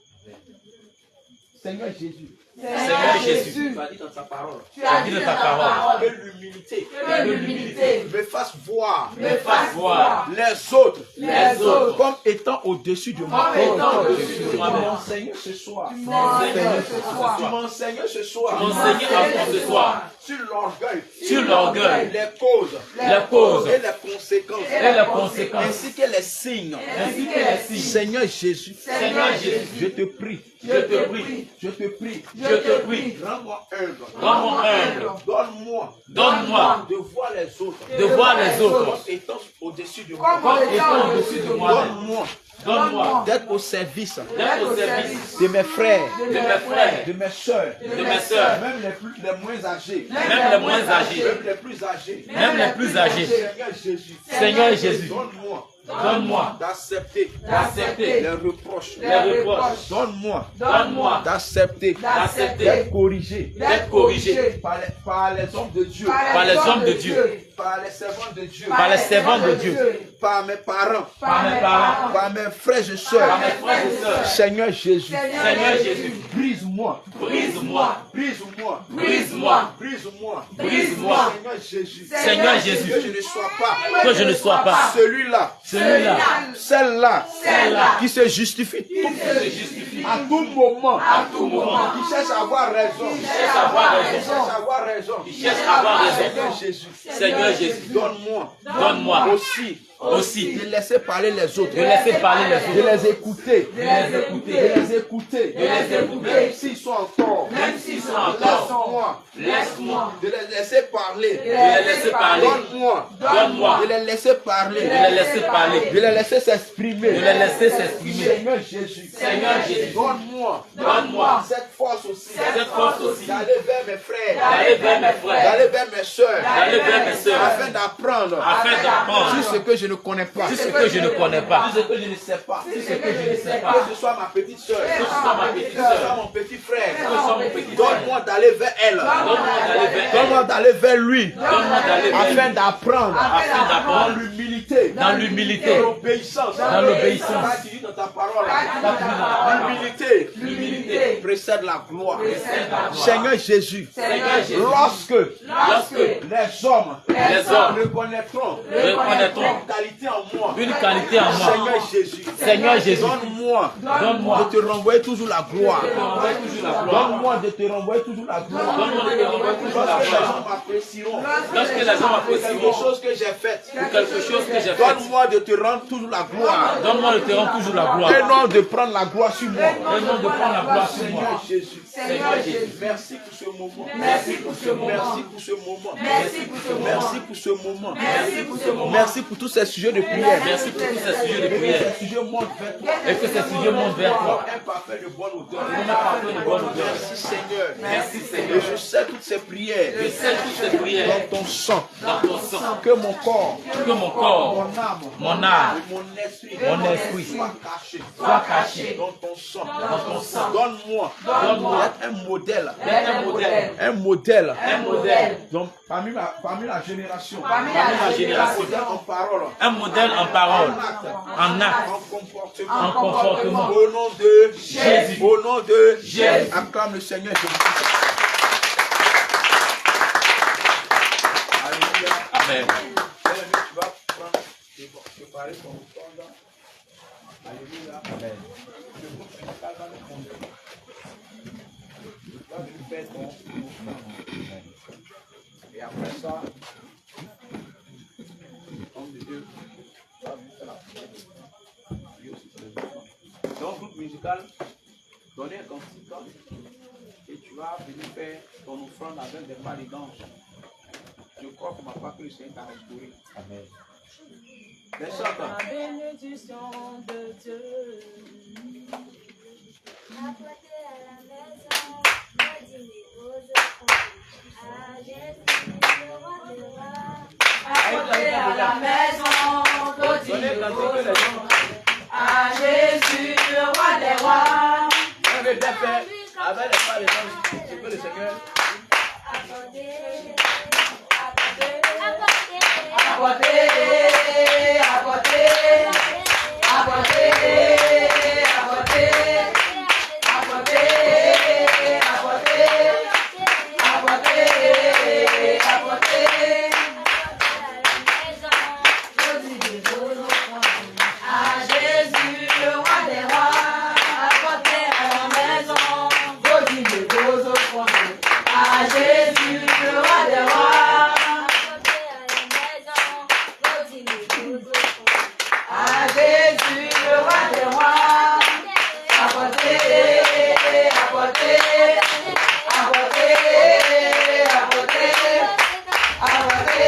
Seigneur Jésus. Seigneur Jésus, Tu as dit dans ta parole. tu as dit dans ta parole Que l'humilité Que l'humilité me fasse voir me fasse voir les autres les autres comme étant au-dessus de moi. comme étant au-dessus de Tu moi. m'enseignes ce soir. Tu m'enseignes ce Tu soir. m'enseignes ce soir. Enseignez à moi ce soir Sur l'orgueil. sur l'orgueil, Les causes. les causes Et les conséquences. et les conséquences, Ainsi que les signes. ainsi que les signes. Seigneur Jésus. Seigneur Jésus, Je te prie. je te prie, Je te prie. je te prie, Rends-moi humble. rends-moi humble, Donne-moi donne-moi de voir les autres. de voir les autres Comme étant au-dessus de moi. Comme comme étant au-dessus de moi. Donne-moi Donne-moi d'être au service d'être au service de mes frères, de mes frères, de mes soeurs, de mes sœurs, même les moins âgés, même les moins âgés, même les plus âgés. même les plus âgés. Seigneur Jésus, Seigneur Jésus, donne-moi donne-moi d'accepter d'accepter les reproches. les reproches. Donne-moi Donne-moi d'accepter d'accepter d'être corrigé d'être corrigé par les hommes de Dieu, par les hommes de Dieu, par les servants de Dieu, par les servants de Dieu, par mes parents, par mes parents, par mes frères et par sœurs. mes frères et sœurs. Seigneur Jésus, Seigneur Jésus, brise-moi, brise-moi, brise-moi, brise-moi, brise-moi, brise-moi. Seigneur Jésus, Seigneur que Jésus, je ne sois pas que je ne sois pas celui-là, celui-là, celle-là, celle-là, qui se justifie qui se justifie à tout moment, à tout moment, qui cherche à avoir raison, cherche à avoir qui raison, cherche à avoir raison. qui cherche à avoir Seigneur raison. Jésus, Seigneur Jésus, donne-moi donne-moi aussi aussi de laisser parler les autres, de laisser parler les de autres, les écouter, de les écouter, de les écouter, de les écouter, même s'ils sont encore, même s'ils sont encore. laisse-moi Laisse-moi de les laisser parler, de les laisser parler. donne-moi Donne-moi de les laisser parler, de les laisser parler, de les laisser s'exprimer, de les laisser s'exprimer. Seigneur Jésus, Seigneur Jésus, donne-moi donne-moi cette force aussi, cette force aussi d'aller vers mes frères, d'aller vers mes frères, d'aller vers mes soeurs, d'aller vers mes sœurs, afin d'apprendre afin d'apprendre sur ce que je ne connais pas, tout ce que je ne connais pas, tout ce que je ne sais pas, tout ce que je ne sais pas, que ce soit ma petite soeur, que ce soit ma petite que ce soit sœur, mon petit que ce frère, soit mon petit frère. donne-moi d'aller vers elle, Donne-moi d'aller vers elle, donne-moi d'aller vers lui, donne-moi d'aller vers afin lui, d'apprendre afin dans d'apprendre l'humilité, dans l'humilité, dans l'obéissance, dans l'obéissance. Quand tu dis dans ta parole, L'humilité l'humilité précède la gloire. précède la gloire. Seigneur Jésus, Seigneur Jésus, lorsque lorsque les hommes les hommes reconnaîtront reconnaîtront une qualité en moi, une qualité en moi, Seigneur Jésus, Seigneur Jésus, donne-moi donne-moi de te renvoyer toujours la gloire. de renvoyer toujours la gloire. Donne-moi de te renvoyer toujours la gloire. Donne-moi de te renvoyer toujours la Lorsque les gloire. gens m'apprécieront Lorsque les gens pour m'apprécieront quelque chose que j'ai fait, pour quelque chose que j'ai fait, donne-moi de te rendre toujours la gloire. donne-moi de te rendre toujours la gloire. Et non de prendre la gloire sur moi. Et non de prendre la gloire sur Seigneur moi. Jésus, Seigneur Jésus, merci pour ce moment. Merci pour ce moment. Merci pour ce moment. Merci pour ce moment. Merci pour ce moment. Merci pour ce moment. Merci pour tous ces sujets de prière. merci pour tous ces sujets de Et que prière. ces sujets montent vers toi. Et que ces sujets montent vers toi. Un parfait de bonne odeur. Nous parfait de bonne odeur. Merci Seigneur. Merci Et Seigneur. je sais toutes ces prières Je sais toutes ces prières dans ton sang. dans ton sang. Que mon corps, Que mon corps, mon âme, mon âme, et mon esprit, soit soient caché dans ton sang. dans ton sang. Donne-moi Donne-moi d'être un modèle. d'être un modèle, Un modèle. un modèle, Donc, parmi la génération. Parmi la génération. Un modèle en parole. un modèle en parole, en acte, En comportement. en comportement. Au nom de Jésus. Au nom de Jésus. Acclame le Seigneur Jésus. Alléluia. Amen. Bien-aimé, tu vas prendre, préparer ton temps. Alléluia. Amen. Le groupe musical va nous conduire. Tu vas venir faire ton offrande. Et après ça, homme de Dieu, tu vas venir faire la prière. Lui aussi, c'est le offrande. Donc, groupe musical, donnez un cantique et tu vas venir faire ton offrande avec des mariganges. Je crois pour ma part que le Seigneur t'a restauré. Amen. Les chanteurs. La bénédiction de Dieu. Apportez à la maison, le dîner aux enfants, à Jésus, le roi des rois. Apportez à la maison, le Donnez dîner un aux cantique les gens. enfants. À Jésus, le roi des rois. On veut bien faire avec les pas les gens. C'est que le Seigneur. Apportez, Apportez, apportez, apportez, apportez, apportez, apportez, apportez, apportez, apportez, à Jésus, le roi des rois. Apportez à la maison, vos dîners, vos offrandes. À Jésus, le roi des rois. À Jésus, le roi des rois. Apportez, apportez, apportez, apportez, apportez, apportez,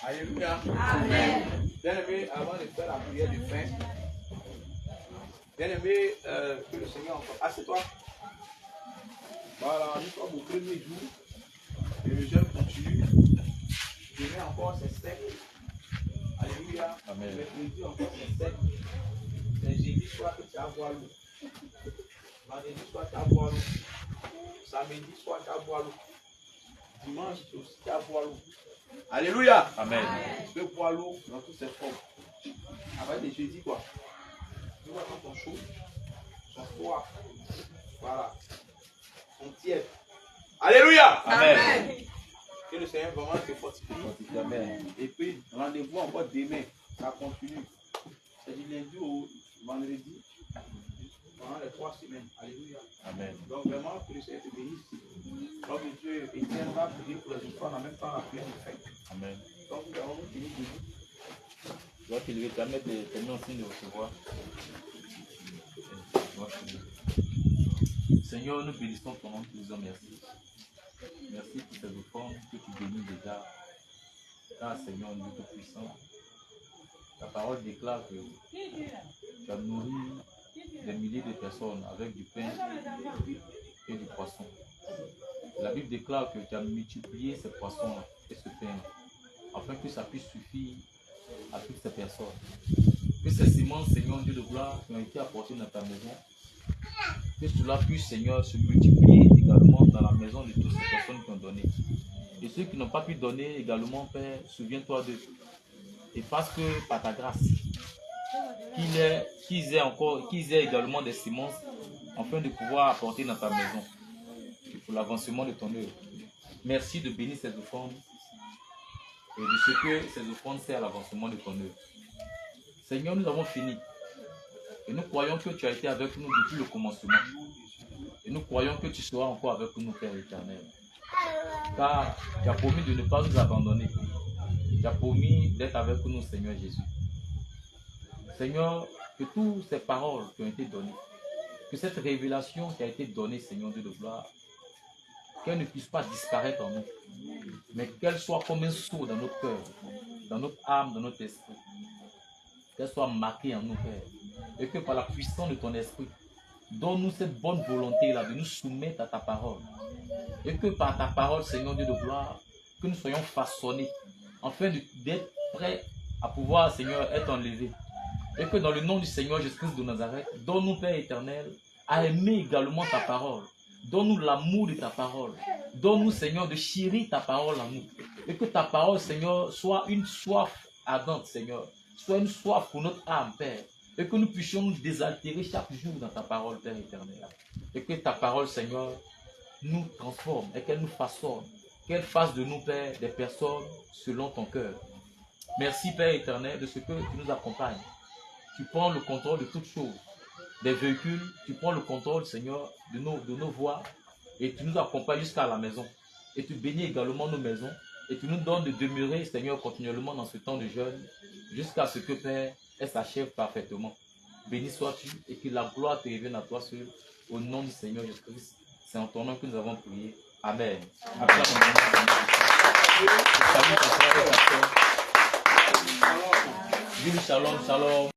Alléluia. Bien-aimé, avant de faire la prière de fin, bien-aimé, que le Seigneur encore. Assieds-toi. Voilà, nous sommes au premier jour. Et le jeûne continue. Demain encore, c'est sec. Alléluia. Amen. Mercredi encore, c'est sec. C'est jeudi soir que tu vas boire l'eau. Vendredi soir, tu vas boire l'eau. Samedi soir, tu vas boire l'eau. Dimanche aussi, tu vas boire l'eau. Alléluia. Amen. Tu peux boire l'eau dans toutes ses formes. Avec des jeudis, quoi. Tu vois quand ton chaud, son froid. Voilà. Son tiède. Alléluia. Amen. Que le Seigneur vraiment te fortifie. Amen. Et puis, rendez-vous encore demain. Ça continue. C'est du lundi au vendredi. Pendant les 3 semaines. Alléluia. Amen. Donc vraiment, que le Seigneur te bénisse. Donc Dieu Étienne va prier pour les enfants en même temps la prière de fin. Amen. Donc nous allons nous tenir debout. Tu dois te lever, tu vas mettre tes mains en signe de recevoir. Seigneur, nous bénissons ton nom, nous disons merci. Merci pour ces offrandes que tu bénis déjà. Car Seigneur, Dieu Tout-Puissant, ta parole déclare que tu as nourri des milliers de personnes avec du pain et du poisson. La Bible déclare que tu as multiplié ces poissons et ce pain afin que ça puisse suffire à toutes ces personnes. Que ces semences, Seigneur Dieu de gloire, qui ont été apportées dans ta maison, que cela puisse, Seigneur, se multiplier également dans la maison de toutes ces personnes qui ont donné. Et ceux qui n'ont pas pu donner également, Père, souviens-toi d'eux. Et parce que par ta grâce, qu'ils aient également des semences afin de pouvoir apporter dans ta maison pour l'avancement de ton œuvre. Merci de bénir ces offrandes et de ce que ces offrandes servent à l'avancement de ton œuvre. Seigneur, nous avons fini. Et nous croyons que tu as été avec nous depuis le commencement. Et nous croyons que tu seras encore avec nous, Père éternel. Car tu as promis de ne pas nous abandonner. Tu as promis d'être avec nous, Seigneur Jésus. Seigneur, que toutes ces paroles qui ont été données, que cette révélation qui a été donnée, Seigneur Dieu de gloire, qu'elle ne puisse pas disparaître en nous, mais qu'elle soit comme un sceau dans notre cœur, dans notre âme, dans notre esprit. Qu'elle soit marquée en nous, Père. Et que par la puissance de ton esprit, donne-nous cette bonne volonté-là de nous soumettre à ta parole. Et que par ta parole, Seigneur Dieu de gloire, que nous soyons façonnés, afin d'être prêts à pouvoir, Seigneur, être enlevés. Et que dans le nom du Seigneur Jésus-Christ de Nazareth, donne-nous, Père éternel, à aimer également ta parole. Donne-nous l'amour de ta parole. Donne-nous, Seigneur, de chérir ta parole en nous. Et que ta parole, Seigneur, soit une soif ardente, Seigneur. Soit une soif pour notre âme, Père. Et que nous puissions nous désaltérer chaque jour dans ta parole, Père éternel. Et que ta parole, Seigneur, nous transforme et qu'elle nous façonne. Qu'elle fasse de nous, Père, des personnes selon ton cœur. Merci, Père éternel, de ce que tu nous accompagnes. Tu prends le contrôle de toutes choses. Des véhicules, tu prends le contrôle, Seigneur, de nos voies. Et tu nous accompagnes jusqu'à la maison. Et tu bénis également nos maisons. Et tu nous donnes de demeurer, Seigneur, continuellement dans ce temps de jeûne, jusqu'à ce que, Père, elle s'achève parfaitement. Béni sois-tu et que la gloire te revienne à toi seul, au nom du Seigneur Jésus-Christ. C'est en ton nom que nous avons prié. Amen. Salut, ton frère et ta sœur. Dis-lui shalom, shalom.